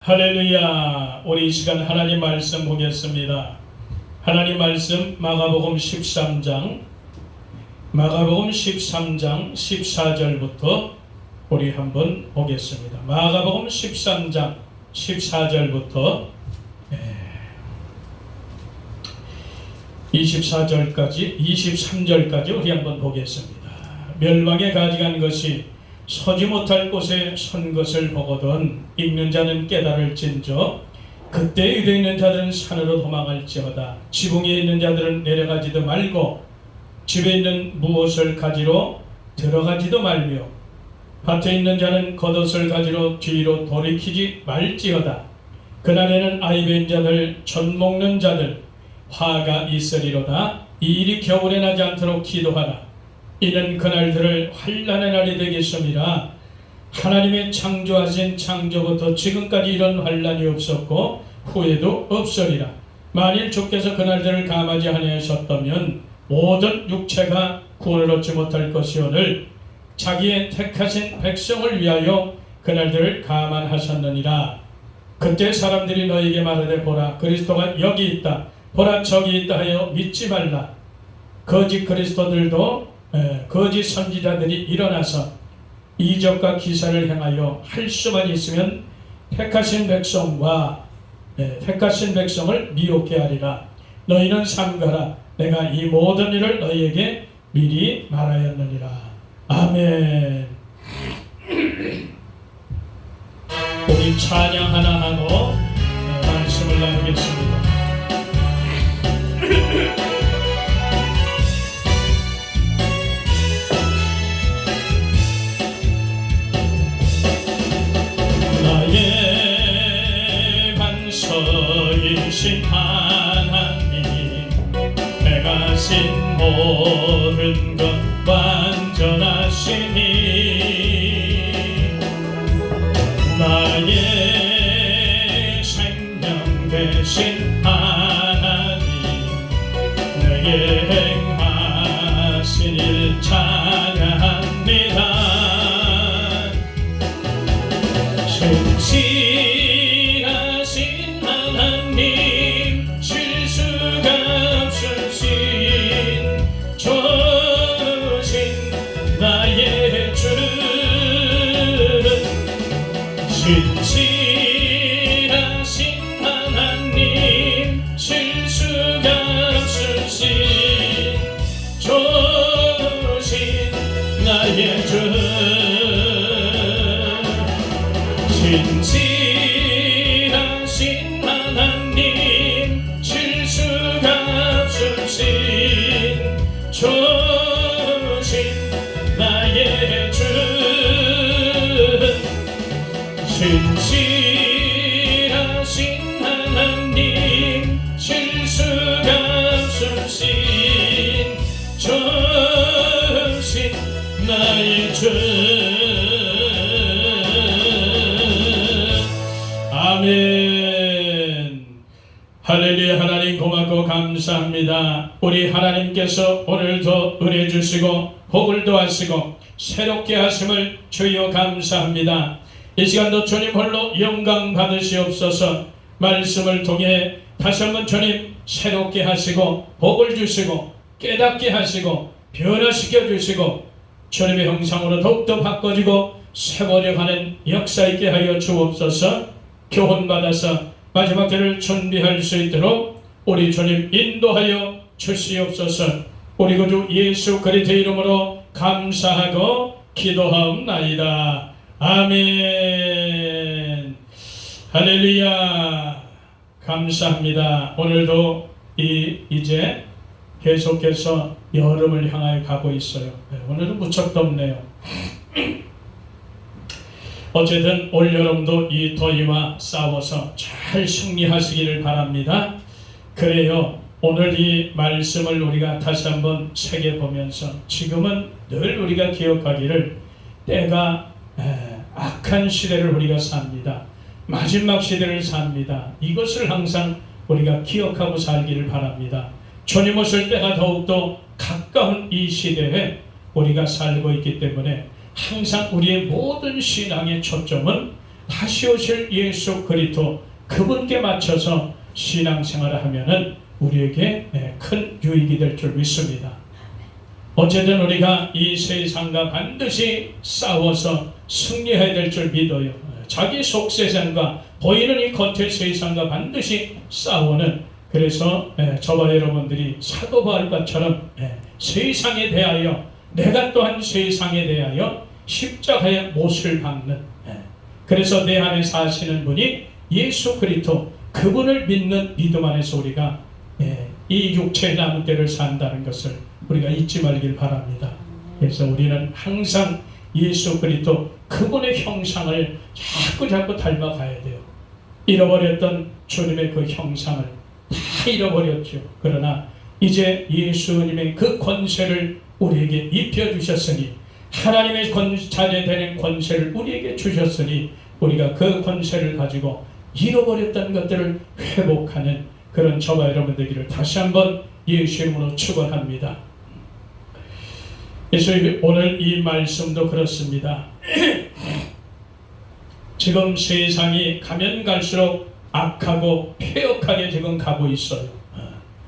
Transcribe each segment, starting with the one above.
할렐루야. 우리 이 시간 하나님 말씀 보겠습니다. 하나님 말씀 마가복음 13장 14절부터 우리 한번 보겠습니다. 마가복음 13장 14절부터 23절까지 우리 한번 보겠습니다. 멸망에 가져간 것이 서지 못할 곳에 선 것을 보거든 읽는 자는 깨달을진저 그때 유대에 있는 자들은 산으로 도망할지어다. 지붕에 있는 자들은 내려가지도 말고 집에 있는 무엇을 가지러 들어가지도 말며 밭에 있는 자는 겉옷을 가지러 뒤로 돌이키지 말지어다. 그날에는 아이 벤 자들 젖 먹는 자들 화가 있으리로다. 이 일이 겨울에 나지 않도록 기도하라. 이는 그날들을 환난의 날이 되겠음이라. 하나님의 창조하신 창조부터 지금까지 이런 환난이 없었고 후에도 없으리라. 만일 주께서 그날들을 감하지 아니하셨다면 모든 육체가 구원을 얻지 못할 것이오늘 자기의 택하신 백성을 위하여 그날들을 감안하셨느니라. 그때 사람들이 너에게 말하되 보라 그리스도가 여기 있다 보라 저기 있다 하여 믿지 말라. 거짓 그리스도들도 거짓 선지자들이 일어나서 이적과 기사를 행하여 할 수만 있으면 택하신 백성을 미혹게 하리라. 너희는 삼가라. 내가 이 모든 일을 너희에게 미리 말하였느니라. 아멘. 우리 찬양 하나 하고 말씀을 나누겠습니다. 나의 반석이신 하나님 내가 신 모든 것 완전하시니 나의 생명 되신 하나님 내게 행하신 일 찬양합니다. 신실하신 하나님 실수가 없으신 조신 나의 주는 신실하신 하나님 실수가 없으신 조신 나의 주는 신실하신 하나님 실수가 없으신 조신 나의 주 신실하신 하나님 실수가 없으신 조신 나의 주 아멘. 할렐루야. 하나님 고맙고 감사합니다. 우리 하나님께서 오늘도 은혜 주시고 복을 더하시고 새롭게 하심을 주여 감사합니다. 이 시간도 주님 홀로 영광 받으시옵소서. 말씀을 통해 다시 한번 주님 새롭게 하시고 복을 주시고 깨닫게 하시고 변화시켜 주시고 주님의 형상으로 더욱더 바꿔지고 세워려가는 역사 있게 하여 주옵소서. 교훈받아서 마지막 때를 준비할 수 있도록 우리 주님 인도하여 주시옵소서. 우리 구주 예수 그리스도의 이름으로 감사하고 기도하옵나이다. 아멘. 할렐루야. 감사합니다. 오늘도 이제 계속해서 여름을 향하여 가고 있어요. 오늘은 무척 덥네요. 어쨌든 올여름도 이 더위와 싸워서 잘 승리하시기를 바랍니다. 그래요. 오늘 이 말씀을 우리가 다시 한번 새겨보면서 지금은 늘 우리가 기억하기를 때가 악한 시대를 우리가 삽니다. 마지막 시대를 삽니다. 이것을 항상 우리가 기억하고 살기를 바랍니다. 주님 오실 때가 더욱더 가까운 이 시대에 우리가 살고 있기 때문에 항상 우리의 모든 신앙의 초점은 다시 오실 예수 그리스도 그분께 맞춰서 신앙생활을 하면은 우리에게 큰 유익이 될 줄 믿습니다. 어쨌든 우리가 이 세상과 반드시 싸워서 승리해야 될 줄 믿어요. 자기 속 세상과 보이는 이 겉의 세상과 반드시 싸우는, 그래서 저와 여러분들이 사도 바울과처럼 세상에 대하여, 내가 또한 세상에 대하여 십자가의 못을 박는, 그래서 내 안에 사시는 분이 예수 그리스도 그분을 믿는 믿음 안에서 우리가 이 육체의 남은 때를 산다는 것을 우리가 잊지 말길 바랍니다. 그래서 우리는 항상 예수 그리스도 그분의 형상을 자꾸 닮아가야 돼요. 잃어버렸던 주님의 그 형상을 다 잃어버렸죠. 그러나 이제 예수님의 그 권세를 우리에게 입혀주셨으니, 하나님의 자녀 되는 권세를 우리에게 주셨으니, 우리가 그 권세를 가지고 잃어버렸던 것들을 회복하는 그런 저와 여러분 되기를 다시 한번 예수 이름으로 축원합니다. 그래서 오늘 이 말씀도 그렇습니다. 지금 세상이 가면 갈수록 악하고 폐역하게 지금 가고 있어요.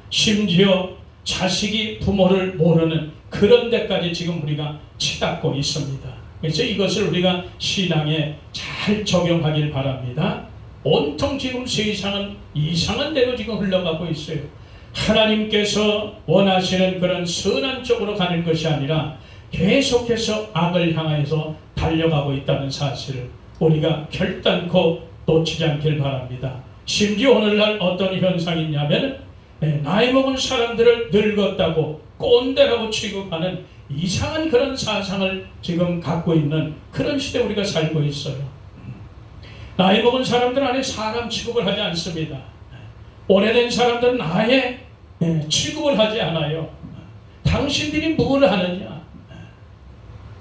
심지어 자식이 부모를 모르는 그런 데까지 지금 우리가 치닫고 있습니다. 그래서 이것을 우리가 신앙에 잘 적용하길 바랍니다. 온통 지금 세상은 이상한 대로 지금 흘러가고 있어요. 하나님께서 원하시는 그런 선한 쪽으로 가는 것이 아니라 계속해서 악을 향해서 달려가고 있다는 사실을 우리가 결단코 놓치지 않길 바랍니다. 심지어 오늘날 어떤 현상이 있냐면 나이 먹은 사람들을 늙었다고 꼰대라고 취급하는 이상한 그런 사상을 지금 갖고 있는 그런 시대에 우리가 살고 있어요. 나이 먹은 사람들 안에 사람 취급을 하지 않습니다. 오래된 사람들은 아예 취급을 하지 않아요. 당신들이 뭘 하느냐,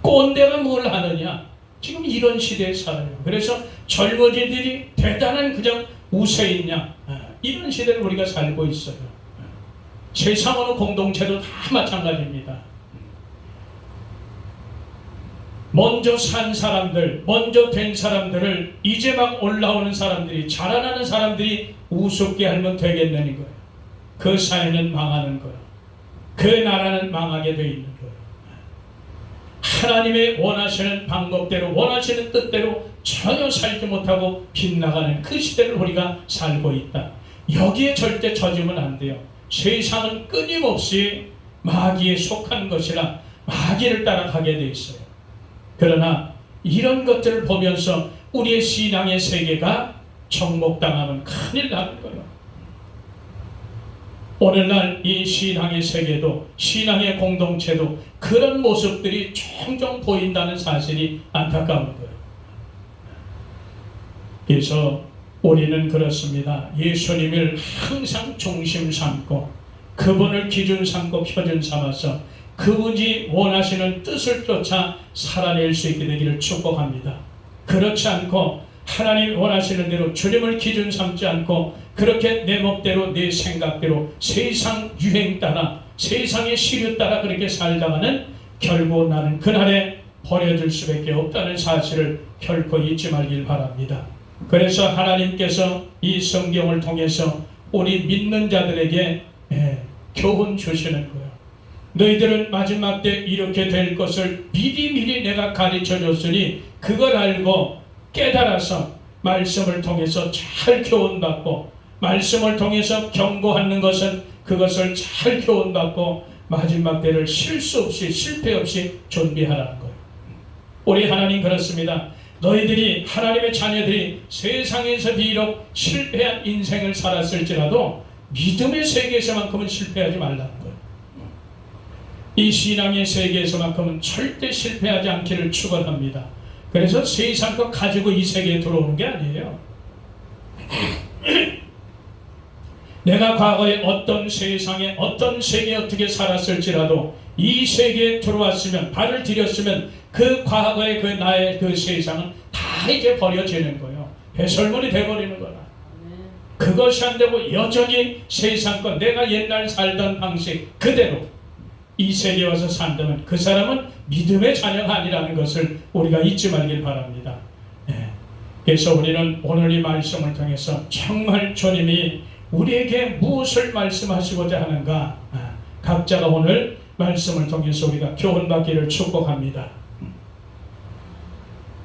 꼰대가 뭘 하느냐, 지금 이런 시대에 살아요. 그래서 젊은이들이 대단한 그냥 우세이냐, 이런 시대를 우리가 살고 있어요. 세상 어느 공동체도 다 마찬가지입니다. 먼저 산 사람들, 먼저 된 사람들을 이제 막 올라오는 사람들이, 자라나는 사람들이 우습게 하면 되겠느니 거예요. 그 사회는 망하는 거예요. 그 나라는 망하게 되어 있는 거예요. 하나님의 원하시는 방법대로, 원하시는 뜻대로 전혀 살지 못하고 빗나가는 그 시대를 우리가 살고 있다. 여기에 절대 젖으면 안 돼요. 세상은 끊임없이 마귀에 속한 것이라 마귀를 따라가게 돼 있어요. 그러나 이런 것들을 보면서 우리의 신앙의 세계가 정복당하면 큰일 나는 거예요. 오늘날 이 신앙의 세계도, 신앙의 공동체도 그런 모습들이 종종 보인다는 사실이 안타까운 거예요. 그래서 우리는 그렇습니다. 예수님을 항상 중심 삼고 그분을 기준 삼고 표준 삼아서 그분이 원하시는 뜻을 쫓아 살아낼 수 있게 되기를 축복합니다. 그렇지 않고 하나님 원하시는 대로 주님을 기준 삼지 않고 그렇게 내 멋대로 내 생각대로 세상 유행 따라 세상의 시류 따라 그렇게 살다가는 결국 나는 그날에 버려질 수밖에 없다는 사실을 결코 잊지 말길 바랍니다. 그래서 하나님께서 이 성경을 통해서 우리 믿는 자들에게 교훈 주시는 거예요. 너희들은 마지막 때 이렇게 될 것을 미리 내가 가르쳐 줬으니 그걸 알고 깨달아서 말씀을 통해서 잘 교훈받고, 말씀을 통해서 경고하는 것은 그것을 잘 교훈받고 마지막 때를 실수 없이 실패 없이 준비하라는 거예요. 우리 하나님 그렇습니다. 너희들이, 하나님의 자녀들이 세상에서 비록 실패한 인생을 살았을지라도 믿음의 세계에서만큼은 실패하지 말라는 거예요. 이 신앙의 세계에서만큼은 절대 실패하지 않기를 축원합니다. 그래서 세상 것 가지고 이 세계에 들어오는 게 아니에요. 내가 과거에 어떤 세상에 어떤 세계에 어떻게 살았을지라도 이 세계에 들어왔으면, 발을 들였으면 그 과거의 그 나의 그 세상은 다 이제 버려지는 거예요. 배설물이 돼버리는 거라. 그것이 안 되고 여전히 세상 것, 내가 옛날 살던 방식 그대로 이 세계에 와서 산다면 그 사람은 믿음의 자녀가 아니라는 것을 우리가 잊지 말길 바랍니다. 그래서 우리는 오늘 이 말씀을 통해서 정말 주님이 우리에게 무엇을 말씀하시고자 하는가, 각자가 오늘 말씀을 통해서 우리가 교훈받기를 축복합니다.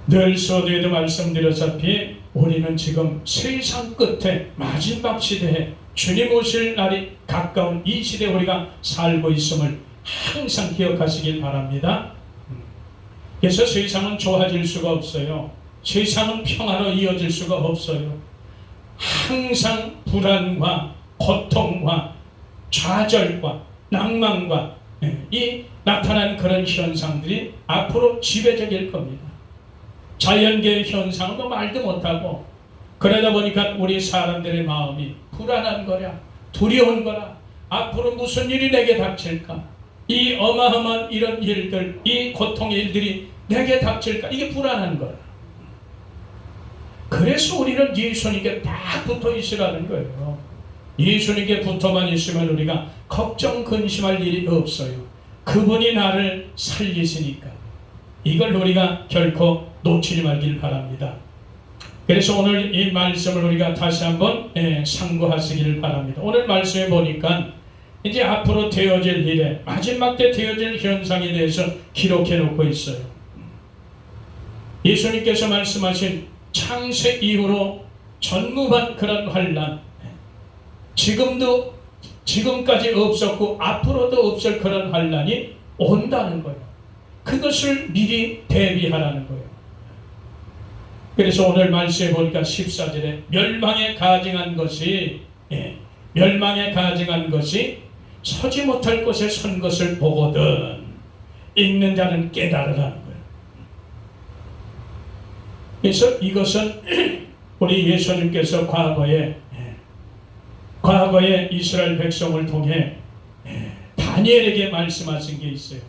늘 서두에도 말씀드렸다시피 우리는 지금 세상 끝에 마지막 시대에 주님 오실 날이 가까운 이 시대에 우리가 살고 있음을 항상 기억하시길 바랍니다. 그래서 세상은 좋아질 수가 없어요. 세상은 평화로 이어질 수가 없어요. 항상 불안과 고통과 좌절과 낭만과 이 나타난 그런 현상들이 앞으로 지배적일 겁니다. 자연계의 현상도 말도 못하고, 그러다 보니까 우리 사람들의 마음이 불안한 거야, 두려운 거라. 앞으로 무슨 일이 내게 닥칠까, 이 어마어마한 이런 일들, 이 고통의 일들이 내게 닥칠까, 이게 불안한 거야. 그래서 우리는 예수님께 딱 붙어 있으라는 거예요. 예수님께 붙어만 있으면 우리가 걱정 근심할 일이 없어요. 그분이 나를 살리시니까. 이걸 우리가 결코 놓치지 말길 바랍니다. 그래서 오늘 이 말씀을 우리가 다시 한번 상고하시기를 바랍니다. 오늘 말씀에 보니까 이제 앞으로 되어질 일에, 마지막 때 되어질 현상에 대해서 기록해 놓고 있어요. 예수님께서 말씀하신 창세 이후로 전무한 그런 환난, 지금까지 없었고 앞으로도 없을 그런 환난이 온다는 거예요. 그것을 미리 대비하라는 거예요. 그래서 오늘 말씀에 보니까 14절에 멸망에 가증한 것이 서지 못할 곳에 선 것을 보거든 읽는 자는 깨달으라는 거예요. 그래서 이것은 우리 예수님께서 과거에 이스라엘 백성을 통해 다니엘에게 말씀하신 게 있어요.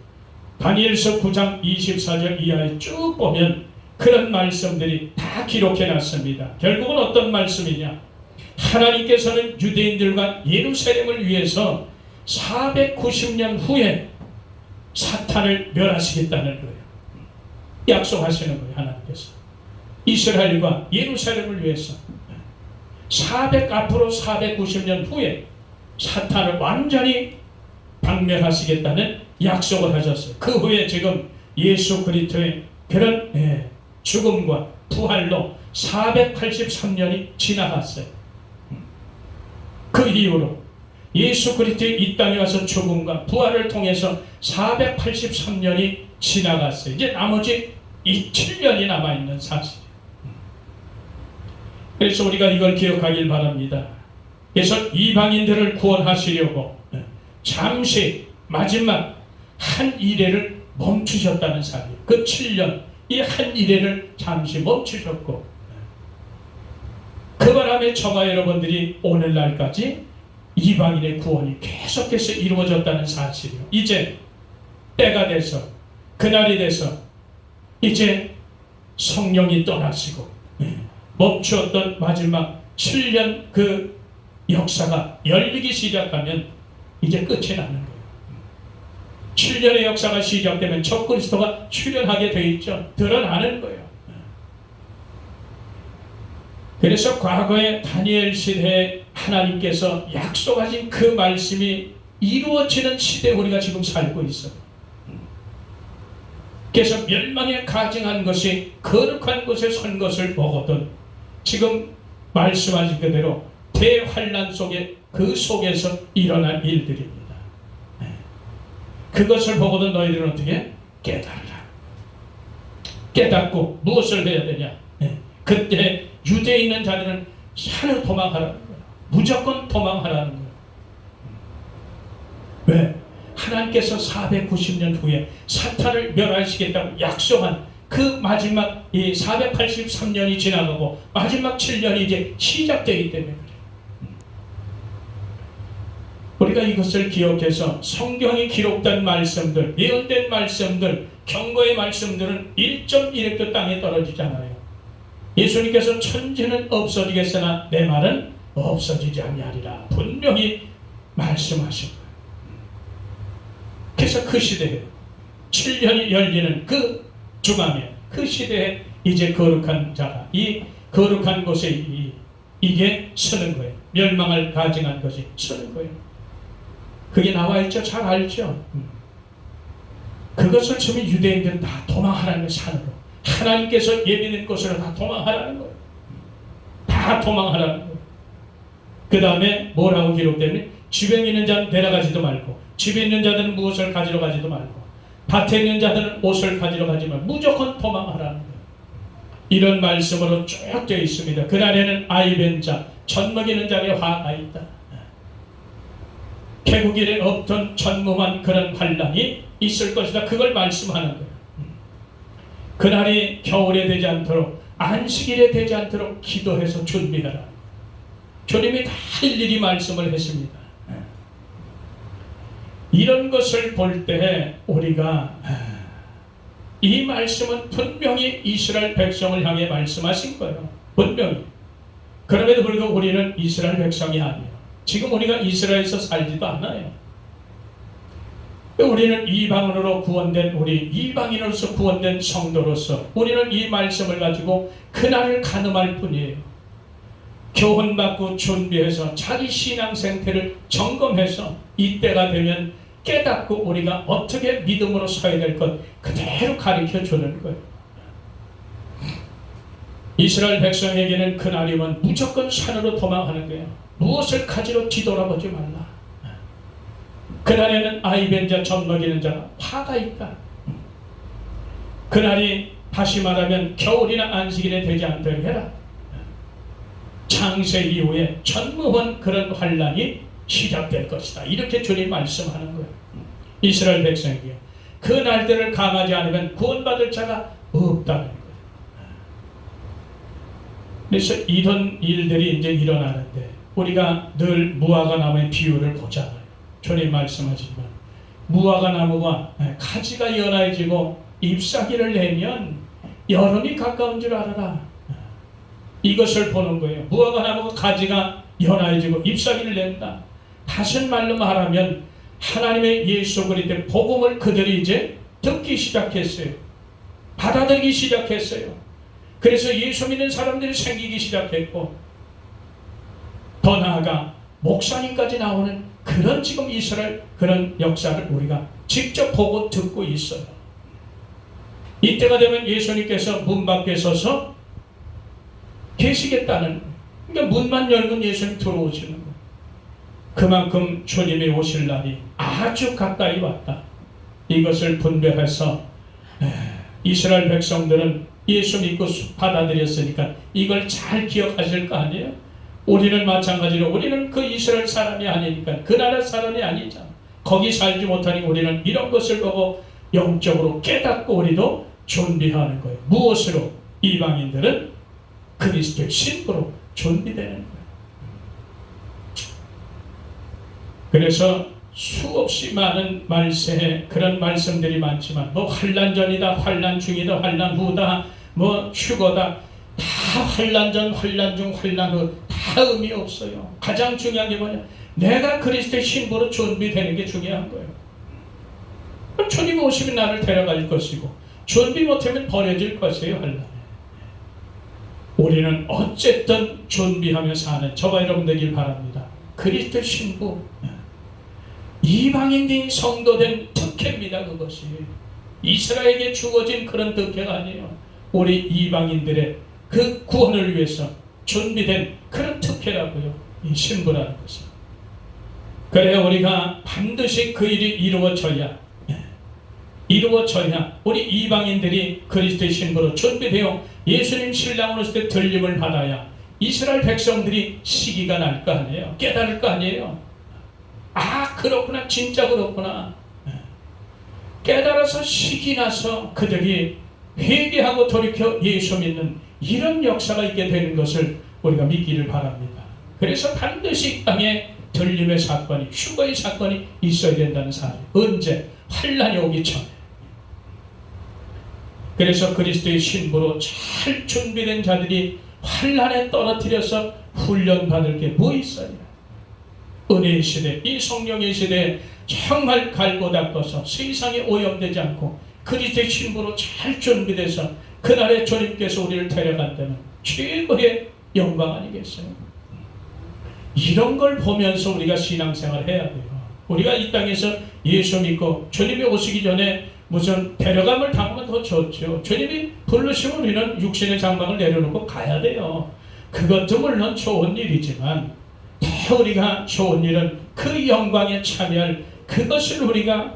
다니엘서 9장 24절 이하에 쭉 보면 그런 말씀들이 다 기록해 놨습니다. 결국은 어떤 말씀이냐, 하나님께서는 유대인들과 예루살렘을 위해서 490년 후에 사탄을 멸하시겠다는 거예요. 약속하시는 거예요. 하나님께서 이스라엘과 예루살렘을 위해서 앞으로 490년 후에 사탄을 완전히 박멸하시겠다는 약속을 하셨어요. 그 후에 지금 예수 그리스도의 그런 죽음과 부활로 483년이 지나갔어요. 그 이후로 예수 그리스도의 이 땅에 와서 죽음과 부활을 통해서 483년이 지나갔어요. 이제 나머지 이 7년이 남아있는 사실이에요. 그래서 우리가 이걸 기억하길 바랍니다. 그래서 이방인들을 구원하시려고 잠시 마지막 한 이래를 멈추셨다는 사실이에요. 그 7년, 이 한 이래를 잠시 멈추셨고, 그 바람에 저와 여러분들이 오늘날까지 이방인의 구원이 계속해서 이루어졌다는 사실이에요. 이제 때가 돼서, 그날이 돼서 이제 성령이 떠나시고 멈추었던 마지막 7년 그 역사가 열리기 시작하면 이제 끝이 나는 거예요. 7년의 역사가 시작되면 적그리스도가 출현하게 돼 있죠. 드러나는 거예요. 그래서 과거의 다니엘 시대에 하나님께서 약속하신 그 말씀이 이루어지는 시대에 우리가 지금 살고 있어요. 그래서 멸망에 가증한 것이 거룩한 곳에 선 것을 보거든 지금 말씀하신 그대로 대환란 속에 그 속에서 일어난 일들입니다. 그것을 보고도 너희들은 어떻게 깨달으라. 깨닫고 무엇을 해야 되냐? 그때 유대에 있는 자들은 산으로 도망하라는 거예요. 무조건 도망하라는 거예요. 왜? 하나님께서 490년 후에 사탄을 멸하시겠다고 약속한 그 마지막 이 483년이 지나가고 마지막 7년이 이제 시작되기 때문에 그래요. 우리가 이것을 기억해서 성경이 기록된 말씀들, 예언된 말씀들, 경고의 말씀들은 1.1획도 땅에 떨어지잖아요. 예수님께서 천지는 없어지겠으나 내 말은 없어지지 아니하리라 분명히 말씀하신 거예요. 그래서 그 시대에 7년이 열리는 그 중앙에 그 시대에 이제 거룩한 자가 이 거룩한 곳에 이게 서는 거예요. 멸망을 가증한 것이 서는 거예요. 그게 나와 있죠. 잘 알죠. 그것을 처음에 유대인들은 다 도망하라는 거예요. 산으로. 하나님께서 예비된 곳으로 다 도망하라는 거예요. 다 도망하라는 거예요. 그 다음에 뭐라고 기록되면 집에 있는 자는 내려가지도 말고, 집에 있는 자들은 무엇을 가지러 가지도 말고, 밭에 있는 자들은 옷을 가지러 가지 말고 무조건 도망하라는 거예요. 이런 말씀으로 쭉 되어 있습니다. 그날에는 아이벤 자, 젖 먹이는 자의 화가 있다. 개국일에 없던 전무한 그런 환란이 있을 것이다. 그걸 말씀하는 거예요. 그날이 겨울에 되지 않도록, 안식일에 되지 않도록 기도해서 준비하라. 주님이 다 일일이 말씀을 했습니다. 이런 것을 볼 때 우리가 이 말씀은 분명히 이스라엘 백성을 향해 말씀하신 거예요. 분명히. 그럼에도 불구하고 우리는 이스라엘 백성이 아니에요. 지금 우리가 이스라엘에서 살지도 않아요. 우리는 이방인으로 구원된, 우리 이방인으로서 구원된 성도로서 우리는 이 말씀을 가지고 그날을 가늠할 뿐이에요. 교훈받고 준비해서 자기 신앙 생태를 점검해서 이때가 되면 깨닫고 우리가 어떻게 믿음으로 서야 될 것 그대로 가르쳐 주는 거예요. 이스라엘 백성에게는 그날이면 무조건 산으로 도망하는 거예요. 무엇을 가지러 뒤돌아보지 말라. 그날에는 아이벤 자, 젖 먹이는 자가 화가 있다. 그날이 다시 말하면 겨울이나 안식일에 되지 않도록 해라. 창세 이후에 전무한 그런 환란이 시작될 것이다. 이렇게 주님 말씀하는 거예요. 이스라엘 백성에게요. 그 날들을 감하지 않으면 구원받을 자가 없다는 거예요. 그래서 이런 일들이 이제 일어나는데 우리가 늘 무화과 나무의 비유를 보잖아요. 주님 말씀하시지만 무화과 나무가 가지가 연해지고 잎사귀를 내면 여름이 가까운 줄 알아라. 이것을 보는 거예요. 무화과 나무가 가지가 연해지고 잎사귀를 낸다. 다른 말로 말하면 하나님의 예수 그리스도의 복음을 그들이 이제 듣기 시작했어요. 받아들이기 시작했어요. 그래서 예수 믿는 사람들이 생기기 시작했고, 더 나아가 목사님까지 나오는 그런 지금 이스라엘 그런 역사를 우리가 직접 보고 듣고 있어요. 이때가 되면 예수님께서 문 밖에 서서 계시겠다는, 그러니까 문만 열면 예수님 들어오시는 거예요. 그만큼 주님이 오실 날이 아주 가까이 왔다. 이것을 분별해서 이스라엘 백성들은 예수 믿고 받아들였으니까 이걸 잘 기억하실 거 아니에요? 우리는 마찬가지로 우리는 그 이스라엘 사람이 아니니까, 그 나라 사람이 아니잖아. 거기 살지 못하니 우리는 이런 것을 보고 영적으로 깨닫고 우리도 준비하는 거예요. 무엇으로? 이방인들은 그리스도의 신부로 준비되는 거예요. 그래서 수없이 많은 말세에 그런 말씀들이 많지만, 뭐 환난 전이다, 환난 중이다, 환난 후다, 뭐 휴거다, 다 환난 전, 환난 중, 환난 후 다 의미 없어요. 가장 중요한 게 뭐냐? 내가 그리스도의 신부로 준비되는 게 중요한 거예요. 주님 오시면 나를 데려갈 것이고, 준비 못하면 버려질 것이에요. 환난에. 우리는 어쨌든 준비하며 사는 저와 여러분 되길 바랍니다. 그리스도의 신부, 이방인이 성도된 특혜입니다. 그것이 이스라엘에게 주어진 그런 특혜가 아니에요. 우리 이방인들의 그 구원을 위해서 준비된 그런 특혜라고요. 이 신부라는 것은. 그래야 우리가 반드시 그 일이 이루어져야 우리 이방인들이 그리스도의 신부로 준비되어 예수님 신랑으로 있을 때 들림을 받아야 이스라엘 백성들이 시기가 날 거 아니에요. 깨달을 거 아니에요. 아, 그렇구나, 진짜 그렇구나. 깨달아서 시기 나서 그들이 회개하고 돌이켜 예수 믿는 이런 역사가 있게 되는 것을 우리가 믿기를 바랍니다. 그래서 반드시 땅에 들림의 사건이, 휴거의 사건이 있어야 된다는 사실. 언제? 환난이 오기 전에. 그래서 그리스도의 신부로 잘 준비된 자들이 환난에 떨어뜨려서 훈련받을 게 뭐 있어요? 은혜의 시대, 이 성령의 시대에 정말 갈고 닦아서 세상에 오염되지 않고 그리스도의 신부로 잘 준비돼서 그날에 주님께서 우리를 데려간다면 최고의 영광 아니겠어요? 이런 걸 보면서 우리가 신앙생활을 해야 돼요. 우리가 이 땅에서 예수 믿고 주님이 오시기 전에 무슨 데려감을 당하면 더 좋죠. 주님이 부르시면 우리는 육신의 장막을 내려놓고 가야 돼요. 그것도 물론 좋은 일이지만 더 우리가 좋은 일은 그 영광에 참여할 그것을 우리가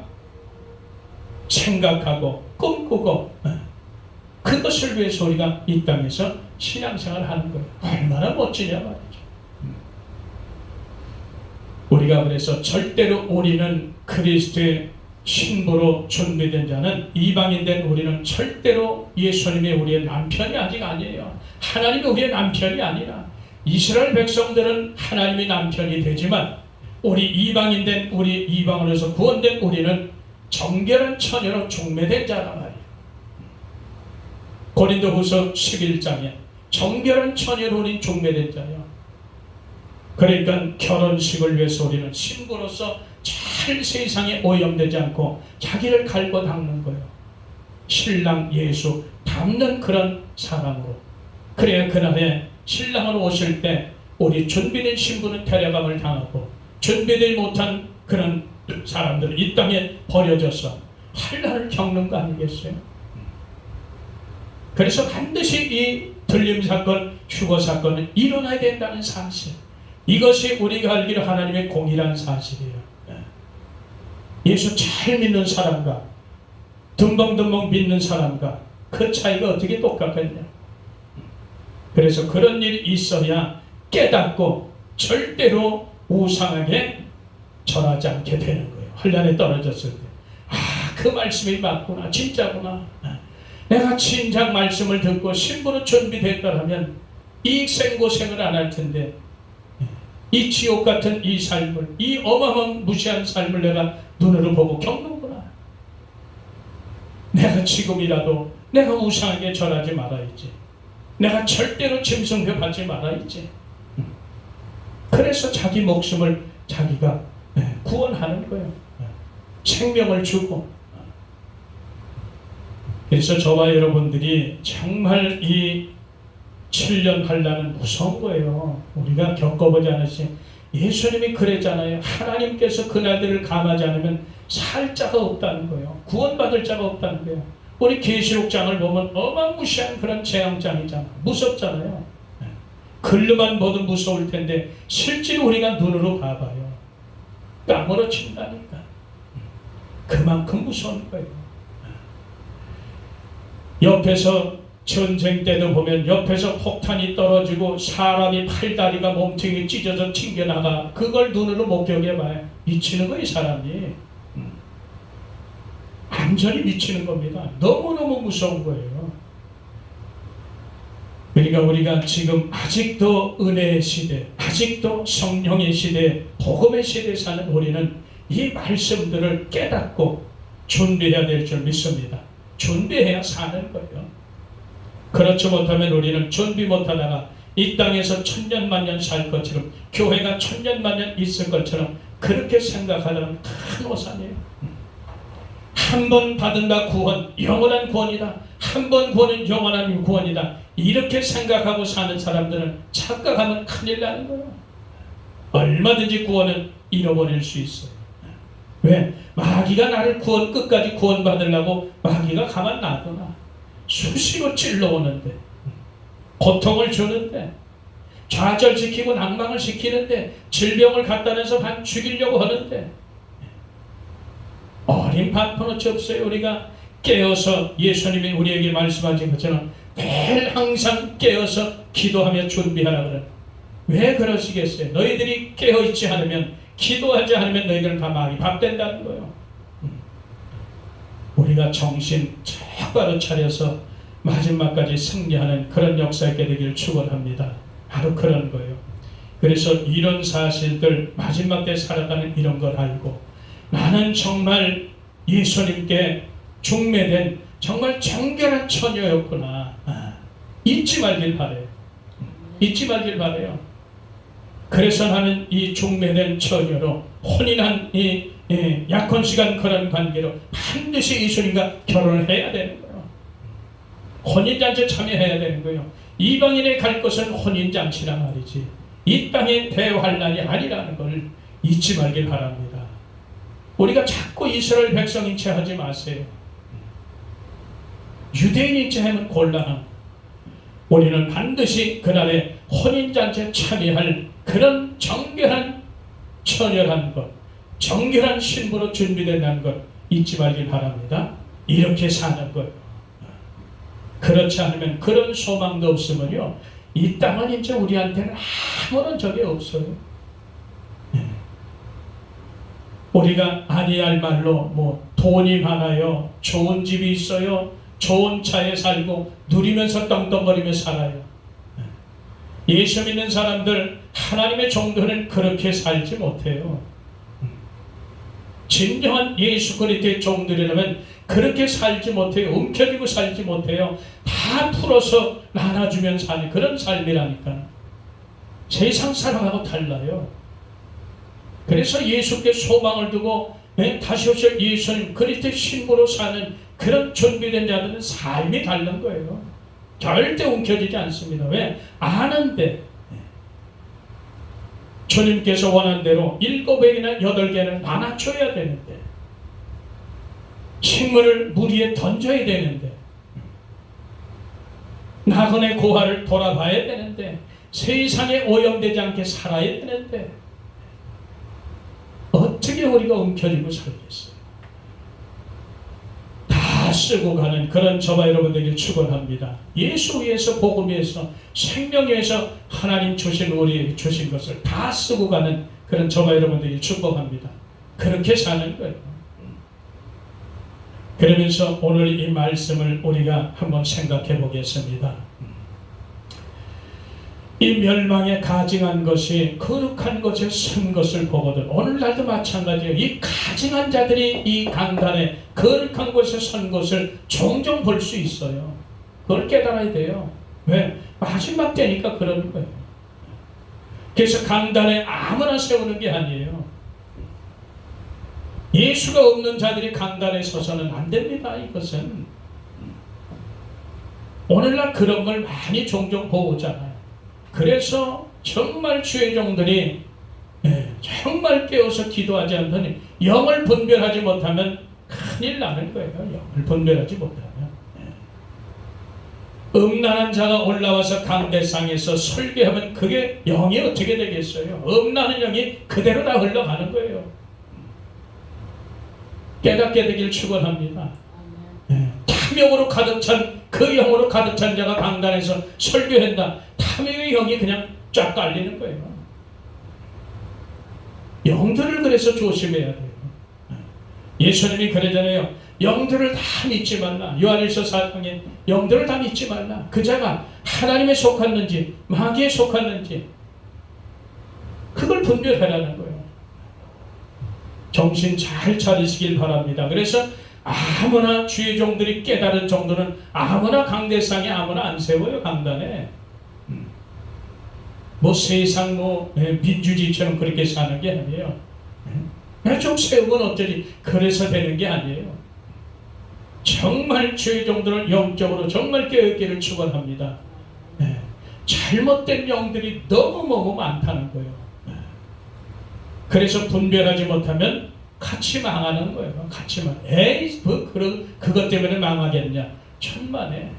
생각하고 꿈꾸고 그것을 위해서 우리가 이 땅에서 신앙생활을 하는 거예요. 얼마나 멋지냐 말이죠. 우리가 그래서 절대로 우리는 그리스도의 신부로 준비된 자는 이방인 된 우리는 절대로 예수님이 우리의 남편이 아직 아니에요. 하나님이 우리의 남편이 아니라 이스라엘 백성들은 하나님이 남편이 되지만 우리 이방인 된 우리 이방으로서 구원된 우리는 정결한 처녀로 중매된 자란 말이에요. 고린도후서 11장에 정결한 처녀로 우린 중매된 자예요. 그러니까 결혼식을 위해서 우리는 신부로서 잘 세상에 오염되지 않고 자기를 갈고 닦는 거예요. 신랑 예수 닮는 그런 사람으로. 그래야 그날에 신랑으로 오실 때 우리 준비된 신부는 데려감을 당하고 준비되지 못한 그런 사람들은 이 땅에 버려져서 환난을 겪는 거 아니겠어요? 그래서 반드시 이 들림 사건, 휴거 사건은 일어나야 된다는 사실, 이것이 우리가 알기로 하나님의 공의란 사실이에요. 예수 잘 믿는 사람과 듬벙듬벙 믿는 사람과 그 차이가 어떻게 똑같겠냐. 그래서 그런 일이 있어야 깨닫고 절대로 우상하게 절하지 않게 되는 거예요. 환난에 떨어졌을 때 그 말씀이 맞구나, 진짜구나. 내가 진작 말씀을 듣고 신부로 준비됐더라면 이 생고생을 안 할 텐데 이 지옥 같은 이 삶을, 이 어마어마한 무시한 삶을 내가 눈으로 보고 겪는구나. 내가 지금이라도 내가 우상하게 절하지 말아야지. 내가 절대로 짐승벽하지 말아야지. 그래서 자기 목숨을 자기가 구원하는 거예요. 생명을 주고. 그래서 저와 여러분들이 정말 이 7년 환난은 무서운 거예요. 우리가 겪어보지 않았지. 예수님이 그랬잖아요. 하나님께서 그날들을 감하지 않으면 살 자가 없다는 거예요. 구원받을 자가 없다는 거예요. 우리 계시록장을 보면 어마무시한 그런 재앙장이잖아. 무섭잖아요. 글로만 보도 무서울 텐데 실제로 우리가 눈으로 봐봐요. 까무러친다니까. 그만큼 무서운 거예요. 옆에서 전쟁 때도 보면 옆에서 폭탄이 떨어지고 사람이 팔다리가 몸통이 찢어져 튕겨나가. 그걸 눈으로 목격해봐요. 미치는 거예요, 사람이. 완전히 미치는 겁니다. 너무너무 무서운 거예요. 그러니까 우리가 지금 아직도 은혜의 시대, 아직도 성령의 시대, 복음의 시대에 사는 우리는 이 말씀들을 깨닫고 준비해야 될 줄 믿습니다. 준비해야 사는 거예요. 그렇지 못하면 우리는 준비 못하다가 이 땅에서 천년만년 살 것처럼, 교회가 천년만년 있을 것처럼 그렇게 생각하는 큰 오산이에요. 한 번 받은 바 구원, 영원한 구원이다. 한 번 구원은 영원한 구원이다. 이렇게 생각하고 사는 사람들은 착각하면 큰일 나는 거예요. 얼마든지 구원은 잃어버릴 수 있어요. 왜? 마귀가 나를 끝까지 구원받으려고 마귀가 가만 놔두나. 수시로 찔러오는데, 고통을 주는데, 좌절시키고 낭망을 시키는데, 질병을 갖다 내서 반 죽이려고 하는데, 어린 반푼어치 없어요. 우리가 깨어서 예수님이 우리에게 말씀하신 것처럼 매일 항상 깨어서 기도하며 준비하라 그래. 왜 그러시겠어요? 너희들이 깨어있지 않으면, 기도하지 않으면 너희들은 다 마귀 밥 된다는 거예요. 우리가 정신 똑바로 차려서 마지막까지 승리하는 그런 역사 있게 되기를 축원합니다. 바로 그런 거예요. 그래서 이런 사실들, 마지막 때 살아가는 이런 걸 알고 나는 정말 예수님께 중매된 정말 정결한 처녀였구나. 잊지 말길 바래요. 잊지 말길 바래요. 그래서 나는 이 중매된 처녀로 혼인한 이 약혼시간 그런 관계로 반드시 예수님과 결혼을 해야 되는 거예요. 혼인잔치에 참여해야 되는 거예요. 이방인의 갈 곳은 혼인잔치라 말이지 이 땅의 대환란이 아니라는 걸 잊지 말길 바랍니다. 우리가 자꾸 이스라엘 백성인 채 하지 마세요. 유대인인 채 하면 곤란합니다. 우리는 반드시 그날에 혼인잔치에 참여할 그런 정결한 처녀란 것, 정결한 신부로 준비된다는 것 잊지 말길 바랍니다. 이렇게 사는 거예요. 그렇지 않으면 그런 소망도 없으면요 이 땅은 이제 우리한테는 아무런 적이 없어요. 우리가 아니할 말로 뭐 돈이 많아요, 좋은 집이 있어요, 좋은 차에 살고 누리면서 떵떵거리며 살아요. 예수 믿는 사람들, 하나님의 종들은 그렇게 살지 못해요. 진정한 예수 그리스도의 종들이라면 그렇게 살지 못해요. 움켜쥐고 살지 못해요. 다 풀어서 나눠주면 사는 그런 삶이라니까. 세상 사람하고 달라요. 그래서 예수께 소망을 두고 다시 오실 예수님 그리스도의 신부로 사는 그런 준비된 자들은 삶이 다른 거예요. 절대 움켜쥐지 않습니다. 왜? 아는데 주님께서 원한 대로 7개나 8개는 나눠줘야 되는데 식물을 물 위에 던져야 되는데 나그네 고아를 돌아봐야 되는데 세상에 오염되지 않게 살아야 되는데 어떻게 우리가 움켜쥐고 살겠어요? 다 쓰고 가는 그런 저와 여러분들에게 축원합니다. 예수 위해서, 복음 위해서, 생명 위해서 하나님 주신 우리에게 주신 것을 다 쓰고 가는 그런 저와 여러분들에게 축복합니다. 그렇게 사는 거예요. 그러면서 오늘 이 말씀을 우리가 한번 생각해 보겠습니다. 이 멸망에 가증한 것이 거룩한 것에 선 것을 보거든 오늘날도 마찬가지예요. 이 가증한 자들이 이 강단에 거룩한 곳에 선 것을 종종 볼 수 있어요. 그걸 깨달아야 돼요. 왜? 마지막 때니까 그러는 거예요. 그래서 강단에 아무나 세우는 게 아니에요. 예수가 없는 자들이 강단에 서서는 안 됩니다. 이것은 오늘날 그런 걸 많이 종종 보잖아요. 그래서 정말 주의 종들이 정말 깨어서 기도하지 않더니 영을 분별하지 못하면 큰일 나는 거예요. 영을 분별하지 못하면 음란한 자가 올라와서 강대상에서 설교하면 그게 영이 어떻게 되겠어요? 음란한 영이 그대로 다 흘러가는 거예요. 깨닫게 되길 축원합니다. 탐욕으로 가득 찬 그 영으로 가득 찬 자가 강단에서 설교한다. 탐욕의 영이 그냥 쫙 깔리는 거예요. 영들을 그래서 조심해야 돼요. 예수님이 그러잖아요. 영들을 다 믿지 말라. 요한일서 4장에 영들을 다 믿지 말라. 그 자가 하나님에 속았는지 마귀에 속았는지 그걸 분별하라는 거예요. 정신 잘 차리시길 바랍니다. 그래서 아무나 주의 종들이 깨달은 정도는 아무나 강대상에 아무나 안 세워요. 강단에 뭐 세상 민주주의처럼 그렇게 사는 게 아니에요. 좀 세우면 어쩌지 그래서 되는 게 아니에요. 정말 주의 종들을 영적으로 정말 깨닫기를 축원합니다. 잘못된 영들이 너무 많다는 거예요. 그래서 분별하지 못하면 같이 망하는 거예요. 같이 망. 에이, 그것 때문에 망하겠냐? 천만에.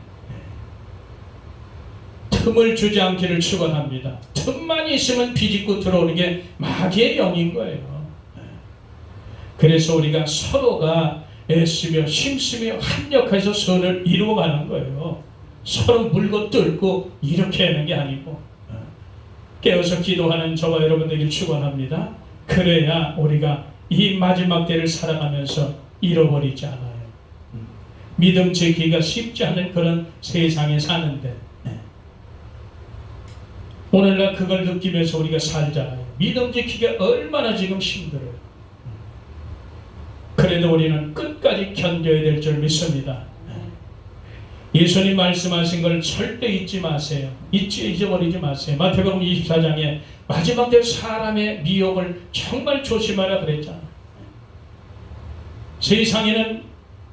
틈을 주지 않기를 축원합니다. 틈만 있으면 비집고 들어오는 게 마귀의 영인 거예요. 그래서 우리가 서로가 애쓰며 힘쓰며 합력해서 선을 이루어가는 거예요. 서로 물고 뚫고 이렇게 하는 게 아니고 깨어서 기도하는 저와 여러분들에게 축원합니다. 그래야 우리가 이 마지막 때를 살아가면서 잃어버리지 않아요. 믿음 지키기가 쉽지 않은 그런 세상에 사는데 오늘날 그걸 느끼면서 우리가 살잖아요. 믿음 지키기가 얼마나 지금 힘들어요. 그래도 우리는 끝까지 견뎌야 될 줄 믿습니다. 예수님 말씀하신 걸 절대 잊지 마세요. 잊어버리지 마세요. 마태복음 24장에 마지막 때 사람의 미혹을 정말 조심하라 그랬잖아요. 세상에는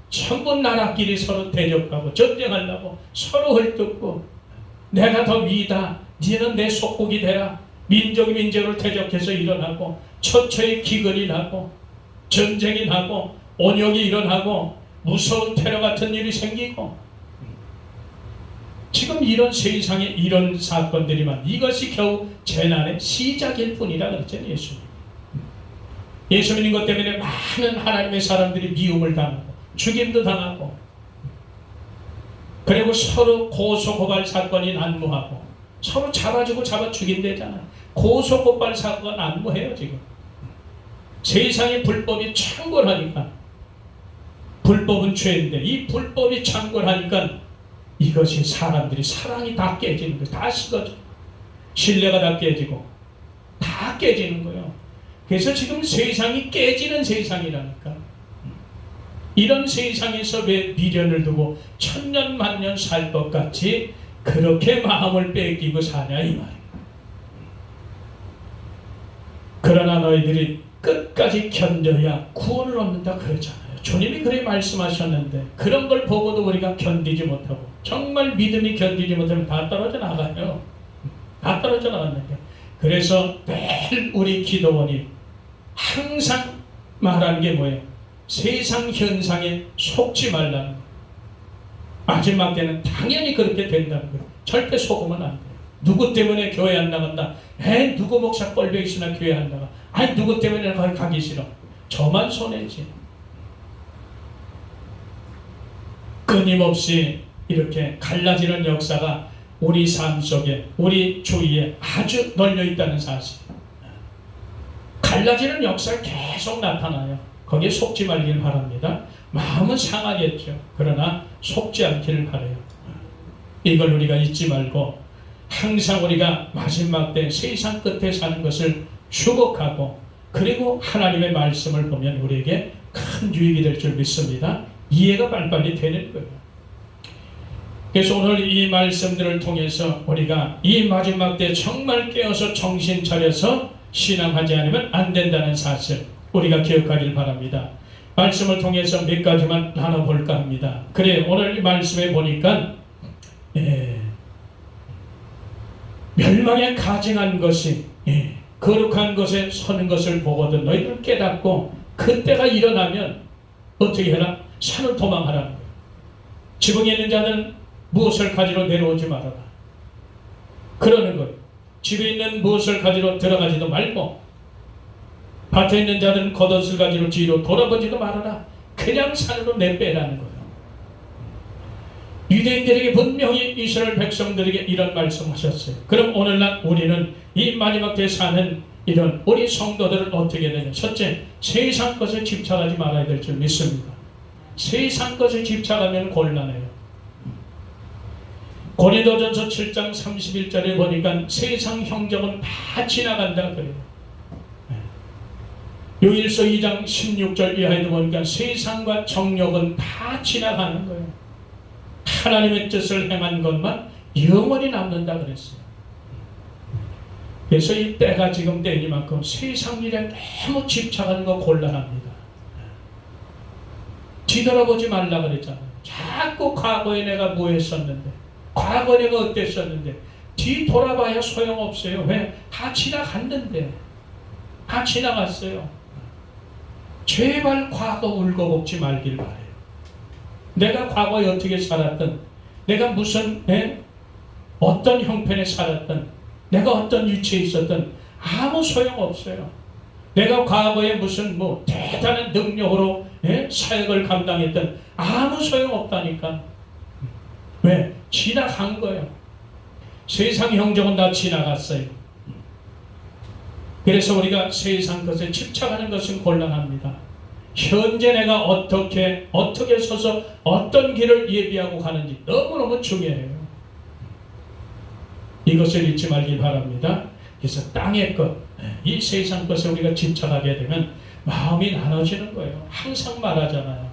전부 나라끼리 서로 대적하고 전쟁하려고 서로 헐뜯고 내가 더 위다. 너는 내 속국이 되라. 민족이 민족을 대적해서 일어나고 처처의 기근이 나고 전쟁이 나고 온역이 일어나고 무서운 테러 같은 일이 생기고 지금 이런 세상에 이런 사건들이만 이것이 겨우 재난의 시작일 뿐이라 그랬잖아요. 예수 믿는 것 때문에 많은 하나님의 사람들이 미움을 당하고 죽임도 당하고 그리고 서로 고소고발 사건이 난무하고 서로 잡아주고 잡아 죽인대잖아요. 고소고발 사건 난무해요. 지금 세상에 불법이 창궐하니까 불법은 죄인데 이 불법이 창궐하니까 이것이 사람들이 사랑이 다 깨지는 거예요. 다 식어져. 신뢰가 다 깨지고 다 깨지는 거예요. 그래서 지금 세상이 깨지는 세상이라니까. 이런 세상에서 왜 미련을 두고 천년 만년 살 것 같이 그렇게 마음을 뺏기고 사냐 이 말이에요. 그러나 너희들이 끝까지 견뎌야 구원을 얻는다 그러잖아요. 주님이 그렇게 말씀하셨는데 그런 걸 보고도 우리가 견디지 못하고 정말 믿음이 견디지 못하면 다 떨어져 나가요. 다 떨어져 나갔는데 그래서 매일 우리 기도원이 항상 말하는 게 뭐예요? 세상 현상에 속지 말라는 거예요. 마지막 때는 당연히 그렇게 된다는 거예요. 절대 속으면 안 돼요. 누구 때문에 교회 안 나간다. 누구 목사 꼴배 있으나 교회 안 나가. 아니 누구 때문에 거기 가기 싫어. 저만 손해지. 끊임없이 이렇게 갈라지는 역사가 우리 삶 속에 우리 주위에 아주 널려 있다는 사실. 갈라지는 역사가 계속 나타나요. 거기에 속지 말길 바랍니다. 마음은 상하겠죠. 그러나 속지 않기를 바라요. 이걸 우리가 잊지 말고 항상 우리가 마지막 때 세상 끝에 사는 것을 추복하고 그리고 하나님의 말씀을 보면 우리에게 큰 유익이 될 줄 믿습니다. 이해가 빨리빨리 되는 거예요. 그래서 오늘 이 말씀들을 통해서 우리가 이 마지막 때 정말 깨어서 정신 차려서 신앙하지 않으면 안 된다는 사실 우리가 기억하길 바랍니다. 말씀을 통해서 몇 가지만 나눠볼까 합니다. 그래 오늘 이 말씀에 보니까 멸망에 가증한 것이 거룩한 것에 서는 것을 보거든 너희들 깨닫고 그때가 일어나면 어떻게 해라? 산을 도망하라는 거예요. 지붕에 있는 자는 무엇을 가지러 내려오지 말아라. 그러는 거예요. 집에 있는 무엇을 가지러 들어가지도 말고 밭에 있는 자들은 겉옷을 가지러 뒤로 돌아보지도 말아라. 그냥 산으로 내빼라는 거예요. 유대인들에게 분명히 이스라엘 백성들에게 이런 말씀하셨어요. 그럼 오늘날 우리는 이 마지막 때 사는 이런 우리 성도들을 어떻게 되냐. 첫째, 세상 것에 집착하지 말아야 될 줄 믿습니다. 세상 것에 집착하면 곤란해요. 고린도전서 7장 31절에 보니까 세상 형정은 다 지나간다 그래요. 요일서 2장 16절 이하에도 보니까 세상과 정욕은 다 지나가는 거예요. 하나님의 뜻을 행한 것만 영원히 남는다 그랬어요. 그래서 이 때가 지금 때이니만큼 세상 일에 너무 집착하는 거 곤란합니다. 뒤돌아보지 말라 그랬잖아요. 자꾸 과거에 내가 뭐 했었는데 과거에 내가 어땠었는데 뒤돌아봐야 소용없어요. 왜? 다 지나갔는데 다 지나갔어요. 제발 과거 울고먹지 말길 바래요. 내가 과거에 어떻게 살았든 내가 무슨 어떤 형편에 살았든 내가 어떤 위치에 있었든 아무 소용없어요. 내가 과거에 무슨 대단한 능력으로 사역을 감당했든 아무 소용없다니까. 왜? 지나간 거예요. 세상 형정은 다 지나갔어요. 그래서 우리가 세상 것에 집착하는 것은 곤란합니다. 현재 내가 어떻게 서서 어떤 길을 예비하고 가는지 너무너무 중요해요. 이것을 잊지 말기 바랍니다. 그래서 땅의 것, 이 세상 것에 우리가 집착하게 되면 마음이 나눠지는 거예요. 항상 말하잖아요.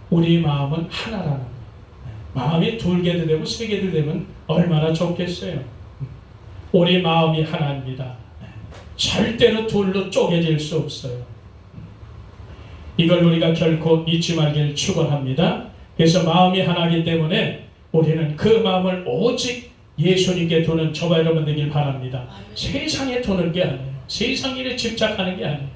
우리 마음은 하나라는 거예요. 마음이 두 개도 되고 세 개도 되면 얼마나 좋겠어요. 우리 마음이 하나입니다. 절대로 둘로 쪼개질 수 없어요. 이걸 우리가 결코 잊지 말기를 축원합니다. 그래서 마음이 하나이기 때문에 우리는 그 마음을 오직 예수님께 두는 저와 여러분 되길 바랍니다. 세상에 두는 게 아니에요. 세상 일에 집착하는 게 아니에요.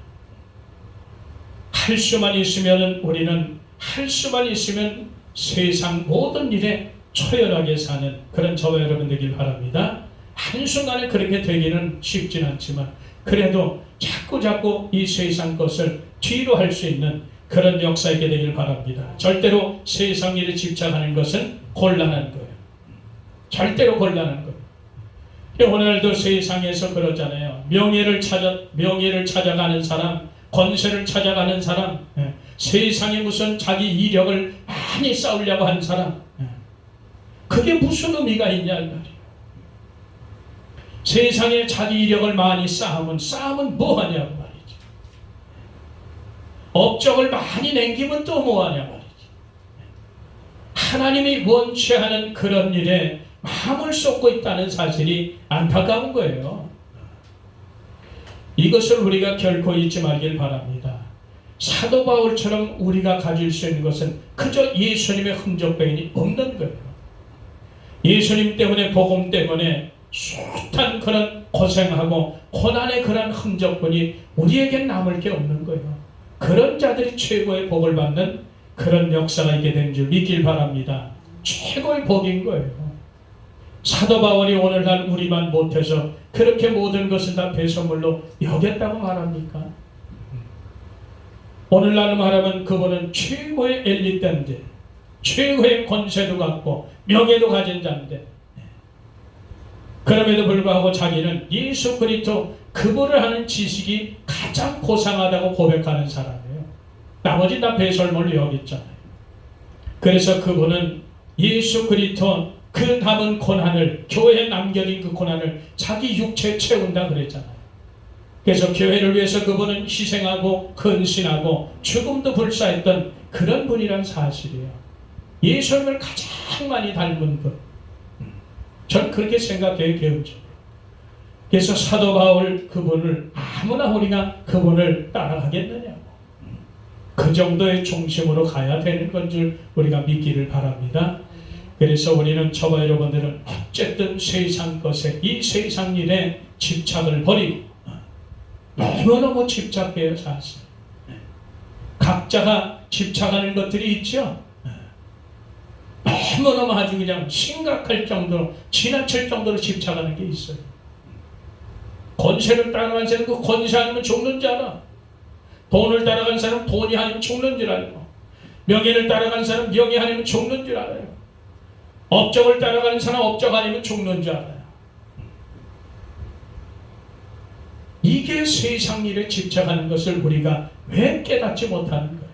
할 수만 있으면 우리는 할 수만 있으면 세상 모든 일에 초연하게 사는 그런 저와 여러분 되길 바랍니다. 한순간에 그렇게 되기는 쉽진 않지만 그래도 자꾸 이 세상 것을 뒤로 할 수 있는 그런 역사 있게 되길 바랍니다. 절대로 세상 일에 집착하는 것은 곤란한 거예요. 절대로 곤란한 거예요. 오늘도 세상에서 그러잖아요. 명예를 찾아가는 사람, 권세를 찾아가는 사람, 세상에 무슨 자기 이력을 많이 쌓으려고 하는 사람, 그게 무슨 의미가 있냐 이 말이에요. 세상에 자기 이력을 많이 쌓으면 뭐하냐고 말이죠. 업적을 많이 남기면 또 뭐하냐 말이죠. 하나님이 원치 않은 그런 일에 마음을 쏟고 있다는 사실이 안타까운 거예요. 이것을 우리가 결코 잊지 말길 바랍니다. 사도 바울처럼 우리가 가질 수 있는 것은 그저 예수님의 흔적뿐이 없는 거예요. 예수님 때문에, 복음 때문에 숱한 그런 고생하고 고난의 그런 흔적뿐이 우리에게 남을 게 없는 거예요. 그런 자들이 최고의 복을 받는 그런 역사가 있게 된 줄 믿길 바랍니다. 최고의 복인 거예요. 사도 바울이 오늘날 우리만 못해서 그렇게 모든 것을 다 배선물로 여겼다고 말합니까? 오늘날 말하면 그분은 최고의 엘리트인데, 최고의 권세도 갖고 명예도 가진 자인데, 그럼에도 불구하고 자기는 예수 그리스도 그분을 하는 지식이 가장 고상하다고 고백하는 사람이에요. 나머지 다 배설물로 여겼잖아요. 그래서 그분은 예수 그리스도 그 남은 고난을, 교회에 남겨진 그 고난을 자기 육체에 채운다 그랬잖아요. 그래서 교회를 위해서 그분은 희생하고 헌신하고 죽음도 불사했던 그런 분이란 사실이에요. 예수님을 가장 많이 닮은 분. 저는 그렇게 생각해요, 개인적으로. 그래서 사도 바울 그분을 아무나 우리가 그분을 따라가겠느냐고. 그 정도의 중심으로 가야 되는 건 줄 우리가 믿기를 바랍니다. 그래서 우리는 저와 여러분들은 어쨌든 세상 것에, 이 세상 일에 집착을 버리고 너무너무 집착해요, 사실. 각자가 집착하는 것들이 있죠. 너무너무 아주 그냥 심각할 정도로, 지나칠 정도로 집착하는 게 있어요. 권세를 따라간 사람은 그 권세 아니면 죽는 줄 알아. 돈을 따라간 사람은 돈이 아니면 죽는 줄 알고, 명예를 따라간 사람은 명예 아니면 죽는 줄 알아요. 업적을 따라가는 사람 업적 아니면 죽는 줄 알아요. 이게 세상 일에 집착하는 것을 우리가 왜 깨닫지 못하는 거예요?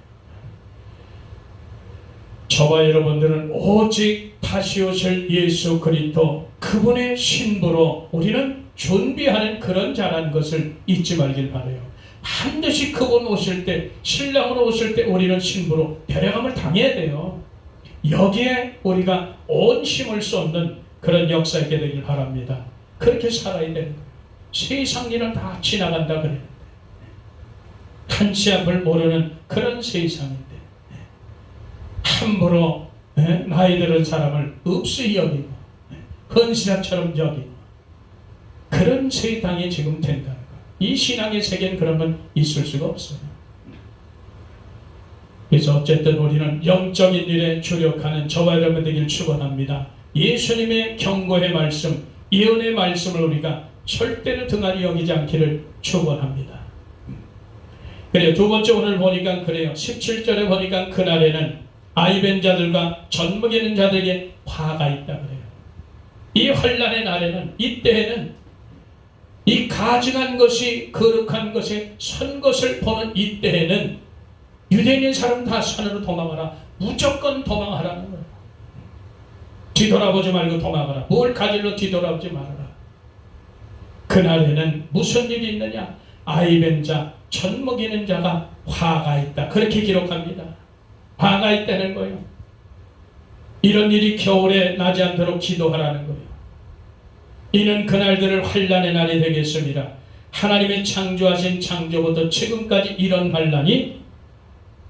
저와 여러분들은 오직 다시 오실 예수 그리스도 그분의 신부로 우리는 준비하는 그런 자라는 것을 잊지 말길 바라요. 반드시 그분 오실 때, 신랑으로 오실 때 우리는 신부로 데려감을 당해야 돼요. 여기에 우리가 온 힘을 쏟는 그런 역사 있게 되길 바랍니다. 그렇게 살아야 되는 거예요. 세상 일은 다 지나간다 그랬는데, 한치 앞을 모르는 그런 세상인데 함부로 나이 들은 사람을 없이 여기고 헌신처럼 여기고 그런 세상이 지금 된다는 거예요. 이 신앙의 세계는 그러면 있을 수가 없어요. 그래서 어쨌든 우리는 영적인 일에 주력하는 저와 여러분 되길 축원합니다. 예수님의 경고의 말씀, 예언의 말씀을 우리가 절대로 등한히 여기지 않기를 축원합니다. 그래요. 두 번째 오늘 보니까 그래요. 17절에 보니까 그날에는 아이벤 자들과 젖먹이는 자들에게 화가 있다 그래요. 이 환난의 날에는, 이때에는 이 가증한 것이, 거룩한 것이 선 것을 보는 이때에는 유대인인 사람 다 산으로 도망하라. 무조건 도망하라는 거예요. 뒤돌아보지 말고 도망하라. 뭘 가질러 뒤돌아보지 말아라. 그날에는 무슨 일이 있느냐? 아이벤 자, 젖먹이는 자가 화가 있다. 그렇게 기록합니다. 화가 있다는 거예요. 이런 일이 겨울에 나지 않도록 기도하라는 거예요. 이는 그날들을 환난의 날이 되겠습니다. 하나님의 창조하신 창조부터 지금까지 이런 환난이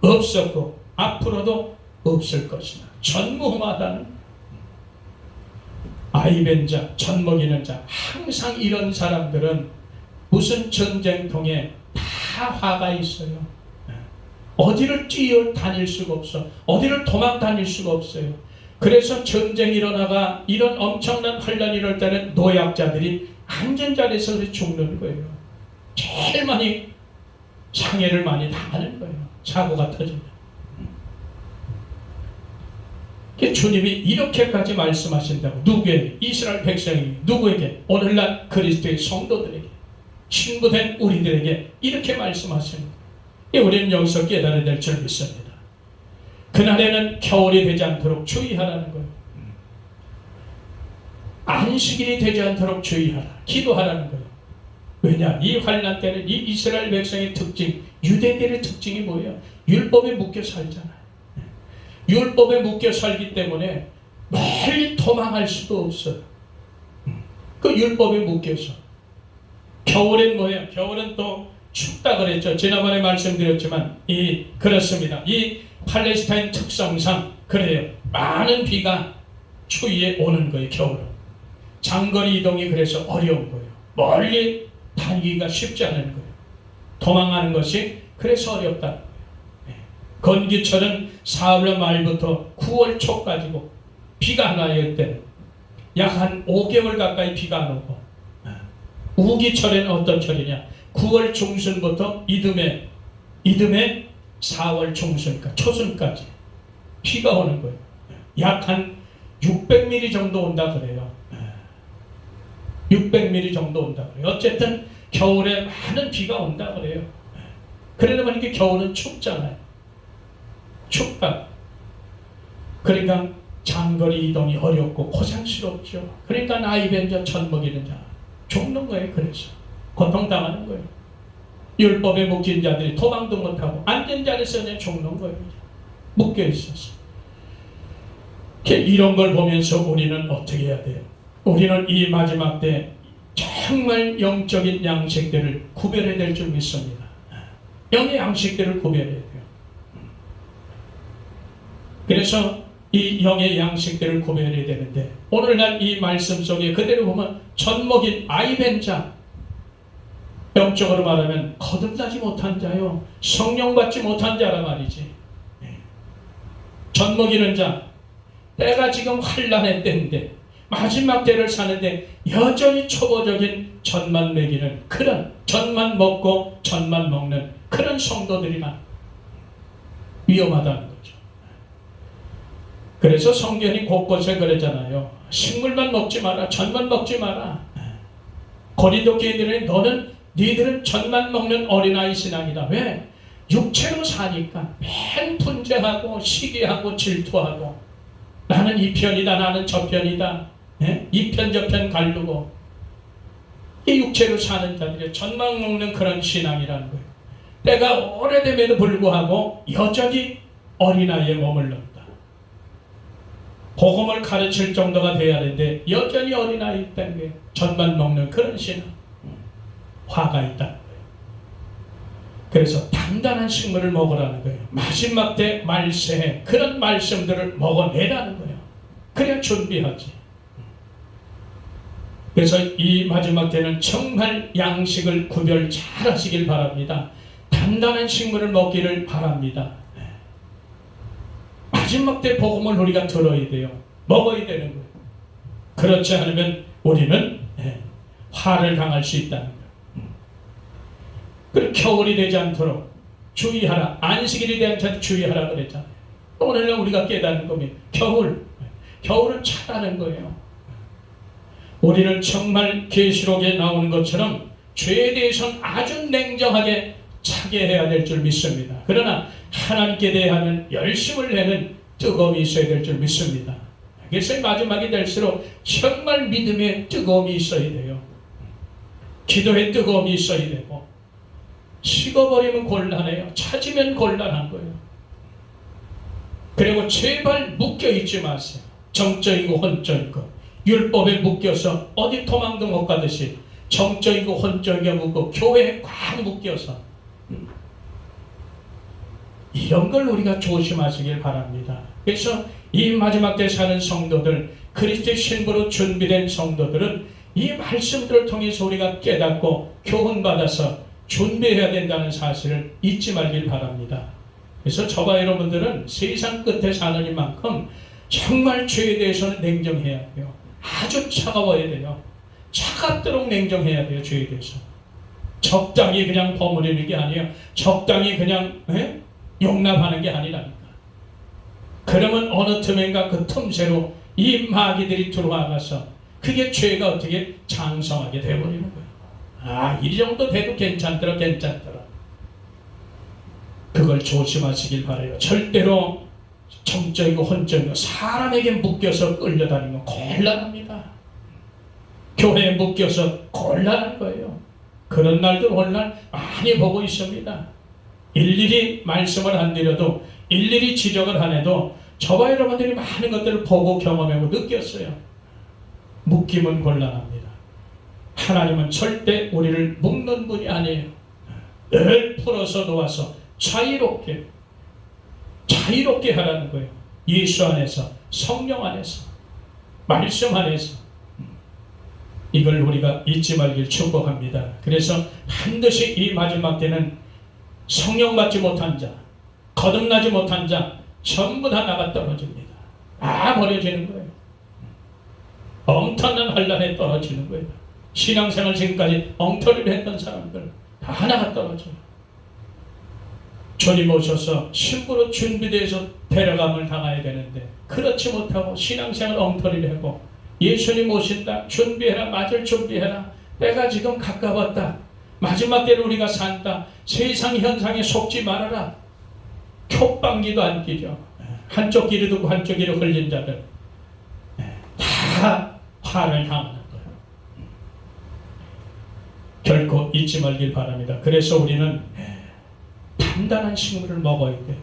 없었고 앞으로도 없을 것이다. 전무후무하다는. 아이벤 자, 젖 먹이는 자, 항상 이런 사람들은 무슨 전쟁통에 다 화가 있어요. 어디를 뛰어다닐 수가 없어. 어디를 도망 다닐 수가 없어요. 그래서 전쟁이 일어나가 이런 엄청난 환란이 일어날 때는 노약자들이 안전자리에서 죽는 거예요. 제일 많이 상해를 많이 당하는 거예요. 사고가 터지면. 주님이 이렇게까지 말씀하신다고. 누구에게? 이스라엘 백성에게. 누구에게? 오늘날 그리스도의 성도들에게, 신부된 우리들에게 이렇게 말씀하시는 거예요. 우리는 여기서 깨달아야 될 줄 믿습니다. 그날에는 겨울이 되지 않도록 주의하라는 거예요. 안식일이 되지 않도록 주의하라. 기도하라는 거예요. 왜냐? 이 환난 때는 이 이스라엘 백성의 특징, 유대인들의 특징이 뭐예요? 율법에 묶여 살잖아요. 율법에 묶여 살기 때문에 멀리 도망할 수도 없어요. 그 율법에 묶여서. 겨울엔 뭐예요? 겨울은 또 춥다 그랬죠. 지난번에 말씀드렸지만 그렇습니다. 이 팔레스타인 특성상 그래요. 많은 비가 추위에 오는 거예요. 겨울은. 장거리 이동이 그래서 어려운 거예요. 멀리 다니기가 쉽지 않은 거예요. 도망하는 것이 그래서 어렵다는 거예요. 건기철은 4월 말부터 9월 초까지고 비가 안 와요. 그때는 약 한 5개월 가까이 비가 안 오고, 우기철에는 어떤 철이냐? 9월 중순부터 이듬해 4월 중순, 그러니까 초순까지 비가 오는 거예요. 약 한 600mm 정도 온다 그래요. 600mm 정도 온다 그래요. 어쨌든 겨울에 많은 비가 온다 그래요. 그러다 보니까 겨울은 춥잖아요. 춥다. 그러니까 장거리 이동이 어렵고 고생스럽죠. 그러니까 아이벤 자, 젖 먹이는 자 죽는 거예요. 그래서 고통당하는 거예요. 율법에 묶인 자들이 도망도 못하고 안전자리에서 그냥 죽는 거예요. 묶여 있어서. 이런 걸 보면서 우리는 어떻게 해야 돼요? 우리는 이 마지막 때 정말 영적인 양식들을 구별해야 될 줄 믿습니다. 영의 양식들을 구별해야 돼요. 그래서 이 영의 양식들을 구별해야 되는데, 오늘날 이 말씀 속에 그대로 보면 젖먹인 아이벤 자, 영적으로 말하면 거듭나지 못한 자요, 성령 받지 못한 자란 말이지. 젖먹이는 자, 때가 지금 환난의 때인데 마지막 때를 사는데 여전히 초보적인 젖만 먹이는, 그런 젖만 먹고 젖만 먹는 그런 성도들이나 위험하다는 거죠. 그래서 성경이 곳곳에 그러잖아요. 식물만 먹지 마라, 젖만 먹지 마라. 고린도 교인들은 너희들은 젖만 먹는 어린아이 신앙이다. 왜? 육체로 사니까 맨 분쟁하고 시기하고 질투하고, 나는 이 편이다, 나는 저 편이다, 이 편 저 편 가르고, 이 육체로 사는 자들이 젖만 먹는 그런 신앙이라는 거예요. 때가 오래됨에도 불구하고 여전히 어린아이에 머물렀다. 복음을 가르칠 정도가 돼야 하는데 여전히 어린아이 때문에 젖만 먹는 그런 신앙, 화가 있다는 거예요. 그래서 단단한 식물을 먹으라는 거예요. 마지막 때 말세에 그런 말씀들을 먹어내라는 거예요. 그래야 준비하지. 그래서 이 마지막 때는 정말 양식을 구별 잘 하시길 바랍니다. 단단한 식물을 먹기를 바랍니다. 마지막 때 복음을 우리가 들어야 돼요. 먹어야 되는 거예요. 그렇지 않으면 우리는 화를 당할 수 있다는 거예요. 그리고 겨울이 되지 않도록 주의하라. 안식일이 되지 않도록 주의하라 그랬잖아요. 오늘날 우리가 깨닫는 겁니다. 겨울은 차라는 거예요. 우리는 정말 계시록에 나오는 것처럼 죄에 대해서는 아주 냉정하게 차게 해야 될 줄 믿습니다. 그러나 하나님께 대하는 열심을 내는 뜨거움이 있어야 될 줄 믿습니다. 그래서 마지막이 될수록 정말 믿음의 뜨거움이 있어야 돼요. 기도의 뜨거움이 있어야 되고, 식어버리면 곤란해요. 찾으면 곤란한 거예요. 그리고 제발 묶여있지 마세요. 정적이고 혼적이고 율법에 묶여서 어디 도망도 못 가듯이 정적이고 혼적이고 묶고 교회에 꽉 묶여서, 이런 걸 우리가 조심하시길 바랍니다. 그래서 이 마지막 때 사는 성도들, 그리스도의 신부로 준비된 성도들은 이 말씀들을 통해서 우리가 깨닫고 교훈받아서 준비해야 된다는 사실을 잊지 말길 바랍니다. 그래서 저와 여러분들은 세상 끝에 사는 이만큼 정말 죄에 대해서는 냉정해야 돼요. 아주 차가워야 돼요. 차갑도록 냉정해야 돼요. 죄에 대해서. 적당히 그냥 버무리는 게 아니에요. 적당히 그냥 용납하는 게 아니라니까. 그러면 어느 틈엔가 그 틈새로 이 마귀들이 들어와가서 그게 죄가 어떻게 장성하게 되어버리는 거예요. 아, 이 정도 돼도 괜찮더라. 그걸 조심하시길 바라요. 절대로 정적이고 혼적이고 사람에게 묶여서 끌려다니는 건 곤란합니다. 교회에 묶여서 곤란한 거예요. 그런 날도 오늘날 많이 보고 있습니다. 일일이 말씀을 안 드려도, 일일이 지적을 안 해도 저와 여러분들이 많은 것들을 보고 경험하고 느꼈어요. 묶임은 곤란합니다. 하나님은 절대 우리를 묶는 분이 아니에요. 늘 풀어서 놓아서 자유롭게 하라는 거예요. 예수 안에서, 성령 안에서, 말씀 안에서. 이걸 우리가 잊지 말길 축복합니다. 그래서 반드시 이 마지막 때는 성령 받지 못한 자, 거듭나지 못한 자 전부 다 나가 떨어집니다. 다 버려지는 거예요. 엄청난 환란에 떨어지는 거예요. 신앙생활 지금까지 엉터리를 했던 사람들 다 나가 떨어져요. 주님 오셔서 신부로 준비돼서 데려감을 당해야 되는데 그렇지 못하고 신앙생활 엉터리를 하고 예수님 오신다, 준비해라, 맞을 준비해라, 때가 지금 가까웠다, 마지막 때를 우리가 산다, 세상 현상에 속지 말아라, 콧방귀도 안 끼죠. 한쪽 귀로 듣고 한쪽 귀로 흘린 자들 다 화를 당하는 거예요. 결코 잊지 말길 바랍니다. 그래서 우리는 단단한 식물을 먹어야 돼요.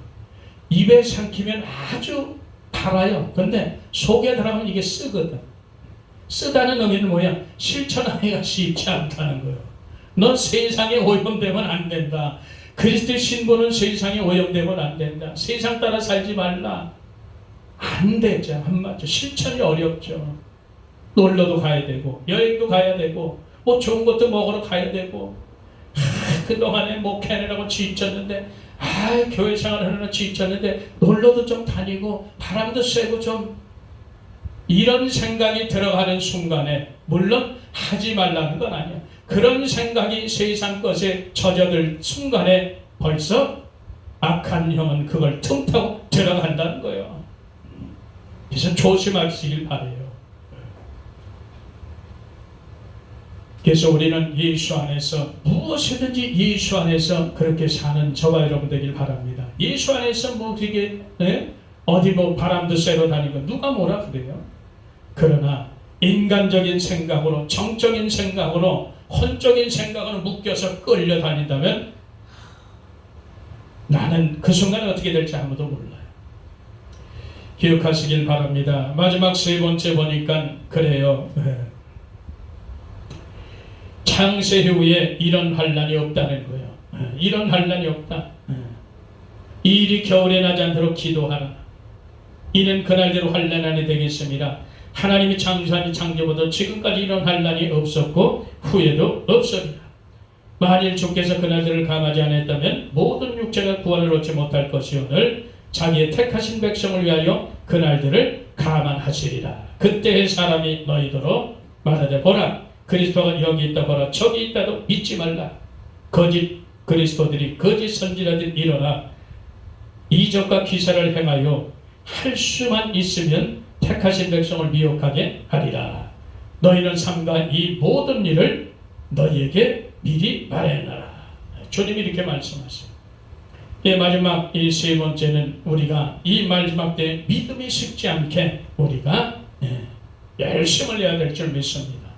입에 삼키면 아주 달아요. 근데 속에 들어가면 이게 쓰거든. 쓰다는 의미는 뭐야? 실천하기가 쉽지 않다는 거예요. 넌 세상에 오염되면 안 된다. 그리스도의 신부는 세상에 오염되면 안 된다. 세상 따라 살지 말라. 안 되죠. 한마디로 실천이 어렵죠. 놀러도 가야 되고 여행도 가야 되고 뭐 좋은 것도 먹으러 가야 되고 그동안에 목회하느라고 지쳤는데 교회 생활하느라 지쳤는데 놀러도 좀 다니고 바람도 쐬고 좀 이런 생각이 들어가는 순간에 물론 하지 말라는 건 아니야. 그런 생각이 세상 것에 젖어들 순간에 벌써 악한 영은 그걸 틈타고 들어간다는 거예요. 그래서 조심하시길 바라요. 그래서 우리는 예수 안에서 무엇이든지 예수 안에서 그렇게 사는 저와 여러분 되길 바랍니다. 예수 안에서 뭐 그게 어디 뭐 바람도 쐬러 다니고 누가 뭐라 그래요? 그러나 인간적인 생각으로, 정적인 생각으로, 혼적인 생각으로 묶여서 끌려다닌다면 나는 그 순간에 어떻게 될지 아무도 몰라요. 기억하시길 바랍니다. 마지막 세 번째 보니까 그래요. 창세 후에 이런 환란이 없다는 거예요. 이런 환란이 없다. 이 일이 겨울에 나지 않도록 기도하라. 이는 그날대로 환란이 되겠습니다. 하나님이 창조한 창조보다 지금까지 이런 환란이 없었고 후에도 없으리라. 만일 주께서 그날들을 감하지 않았다면 모든 육체가 구원을 얻지 못할 것이오늘 자기의 택하신 백성을 위하여 그날들을 감안하시리라. 그때의 사람이 너희더러 말하되 보라 그리스도가 여기 있다, 보라 저기 있다도 믿지 말라. 거짓 그리스도들이, 거짓 선지자들이 일어나 이적과 기사를 행하여 할 수만 있으면 택하신 백성을 미혹하게 하리라. 너희는 삼가 이 모든 일을 너희에게 미리 말해놔라. 주님이 이렇게 말씀하세요. 마지막 이 세 번째는 우리가 이 마지막 때 믿음이 식지 않게 우리가 열심을 내야 될 줄 믿습니다.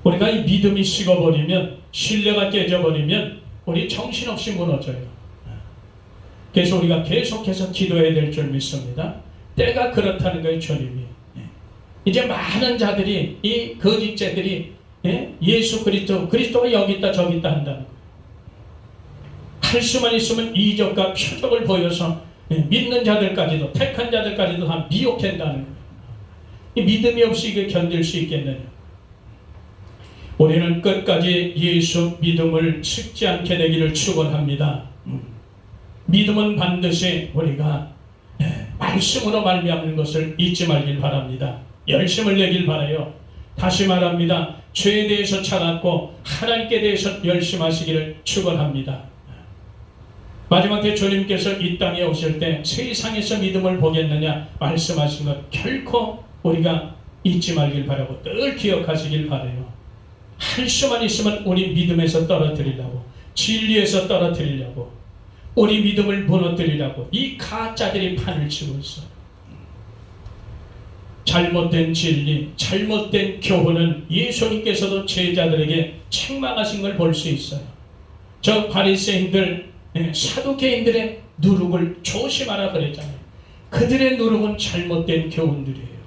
우리가 이 믿음이 식어버리면, 신뢰가 깨져버리면 우리 정신없이 무너져요. 그래서 우리가 계속해서 기도해야 될 줄 믿습니다. 때가 그렇다는 거예요. 주님이 이제 많은 자들이, 이 거짓죄들이 예수 그리스도가 여기 있다 저기 있다 한다는 거예요. 할 수만 있으면 이적과 표적을 보여서 믿는 자들까지도, 택한 자들까지도 다 미혹한다는 거예요. 이 믿음이 없이 이게 견딜 수 있겠느냐. 우리는 끝까지 예수 믿음을 식지 않게 되기를 축원합니다. 믿음은 반드시 우리가 말씀으로 말미암는 것을 잊지 말길 바랍니다. 열심을 내길 바라요. 다시 말합니다. 죄에 대해서 차갑고 하나님께 대해서 열심하시기를 축원합니다. 마지막 때 주님께서 이 땅에 오실 때 세상에서 믿음을 보겠느냐 말씀하신 것 결코 우리가 잊지 말길 바라고 늘 기억하시길 바라요. 할 수만 있으면 우리 믿음에서 떨어뜨리려고, 진리에서 떨어뜨리려고, 우리 믿음을 무너뜨리려고 이 가짜들이 판을 치고 있어요. 잘못된 진리, 잘못된 교훈은 예수님께서도 제자들에게 책망하신 걸 볼 수 있어요. 저 바리새인들, 사두개인들의 누룩을 조심하라 그랬잖아요. 그들의 누룩은 잘못된 교훈들이에요.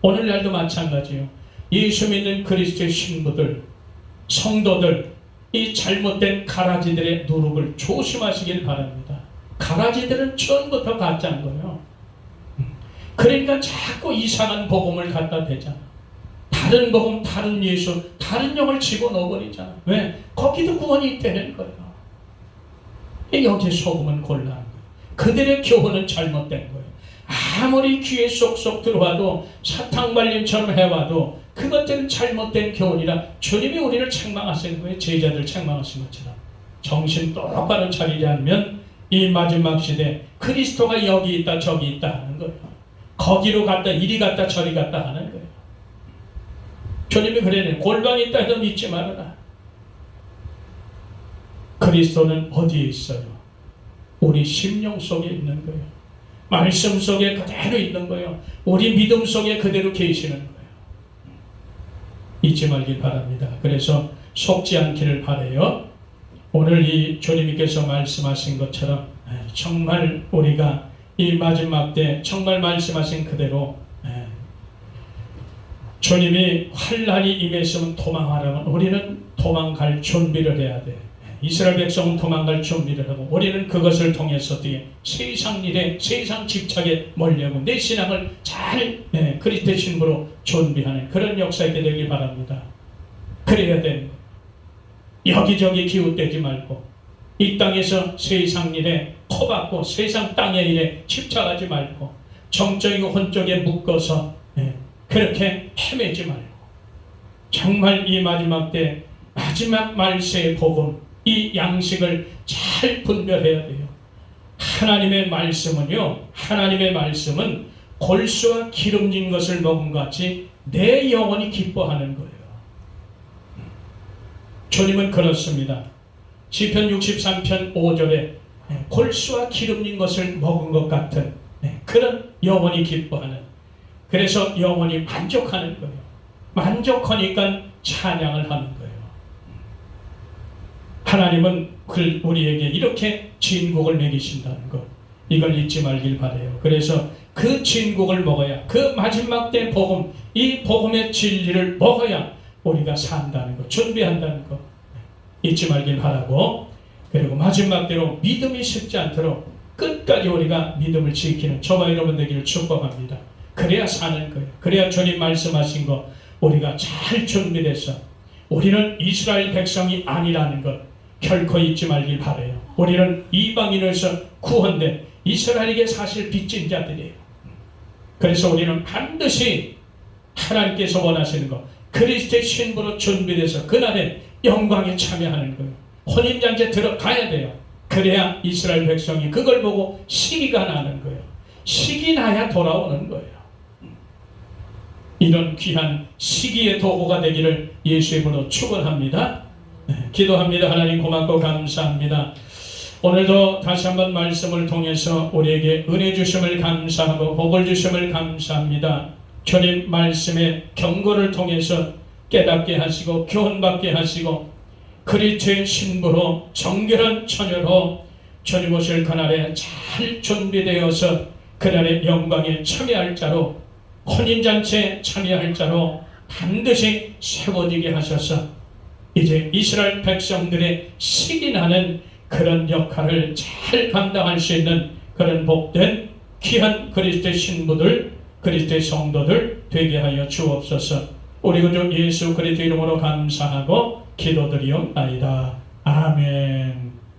오늘날도 마찬가지예요. 예수 믿는 그리스도의 신부들, 성도들, 이 잘못된 가라지들의 누룩을 조심하시길 바랍니다. 가라지들은 처음부터 가짜인 거예요. 그러니까 자꾸 이상한 복음을 갖다 대잖아. 다른 복음, 다른 예수, 다른 영을 집어넣어버리잖아. 왜? 거기도 구원이 있다는 거예요. 여기 속으면 곤란한 거예요. 그들의 교훈은 잘못된 거예요. 아무리 귀에 쏙쏙 들어와도 사탕발림처럼 해와도 그것들은 잘못된 교훈이라 주님이 우리를 책망하시는 거예요. 제자들 책망하신 것처럼. 정신 똑바로 차리지 않으면 이 마지막 시대 그리스도가 여기 있다 저기 있다 하는 거예요. 거기로 갔다 이리 갔다 저리 갔다 하는 거예요. 주님이 그래요. 골방에 있다 해도 믿지 말아라. 그리스도는 어디에 있어요? 우리 심령 속에 있는 거예요. 말씀 속에 그대로 있는 거예요. 우리 믿음 속에 그대로 계시는 거예요. 잊지 말길 바랍니다. 그래서 속지 않기를 바라요. 오늘 이 주님께서 말씀하신 것처럼 정말 우리가 이 마지막 때 정말 말씀하신 그대로 주님이 환난이 임했으면 도망하라면 우리는 도망갈 준비를 해야 돼. 이스라엘 백성은 도망갈 준비를 하고 우리는 그것을 통해서 뒤에 세상 일에 세상 집착에 몰려고 내 신앙을 잘 그리스도의 신부로 준비하는 그런 역사가 되길 바랍니다. 그래야 되는 거예요. 여기저기 기웃대지 말고 이 땅에서 세상 일에 커받고 세상 땅의 일에 집착하지 말고 정적이고 혼적에 묶어서 그렇게 헤매지 말고 정말 이 마지막 때 마지막 말세의 복음 이 양식을 잘 분별해야 돼요. 하나님의 말씀은요, 하나님의 말씀은 골수와 기름진 것을 먹은 것 같이 내 영혼이 기뻐하는 거예요. 주님은 그렇습니다. 시편 63편 5절에 골수와 기름진 것을 먹은 것 같은 그런 영혼이 기뻐하는, 그래서 영혼이 만족하는 거예요. 만족하니까 찬양을 하는 거예요. 하나님은 우리에게 이렇게 진국을 먹이신다는 것, 이걸 잊지 말길 바라요. 그래서 그 진국을 먹어야, 그 마지막 때 복음, 이 복음의 진리를 먹어야 우리가 산다는 것, 준비한다는 것 잊지 말길 바라고, 그리고 마지막 때로 믿음이 식지 않도록 끝까지 우리가 믿음을 지키는 저와 여러분 되기를 축복합니다. 그래야 사는 거예요. 그래야 주님 말씀하신 거 우리가 잘 준비돼서 우리는 이스라엘 백성이 아니라는 것 결코 잊지 말길 바라요. 우리는 이방인에서 구원된 이스라엘에게 사실 빚진 자들이에요. 그래서 우리는 반드시 하나님께서 원하시는 것, 그리스도의 신부로 준비돼서 그날에 영광에 참여하는 거예요. 혼인잔치에 들어가야 돼요. 그래야 이스라엘 백성이 그걸 보고 시기가 나는 거예요. 시기 나야 돌아오는 거예요. 이런 귀한 시기의 도구가 되기를 예수의 이름으로 축원합니다. 기도합니다. 하나님 고맙고 감사합니다. 오늘도 다시 한번 말씀을 통해서 우리에게 은혜 주심을 감사하고 복을 주심을 감사합니다. 주님 말씀의 경고를 통해서 깨닫게 하시고 교훈받게 하시고 그리스도의 신부로 정결한 처녀로 주님 오실 그날에 잘 준비되어서 그날의 영광에 참여할 자로, 혼인잔치에 참여할 자로 반드시 세워지게 하셔서 이제 이스라엘 백성들의 시기 나는 그런 역할을 잘 감당할 수 있는 그런 복된 귀한 그리스도의 신부들, 그리스도의 성도들 되게 하여 주옵소서. 우리 구주 예수 그리스도 이름으로 감사하고 기도드리옵나이다. 아멘.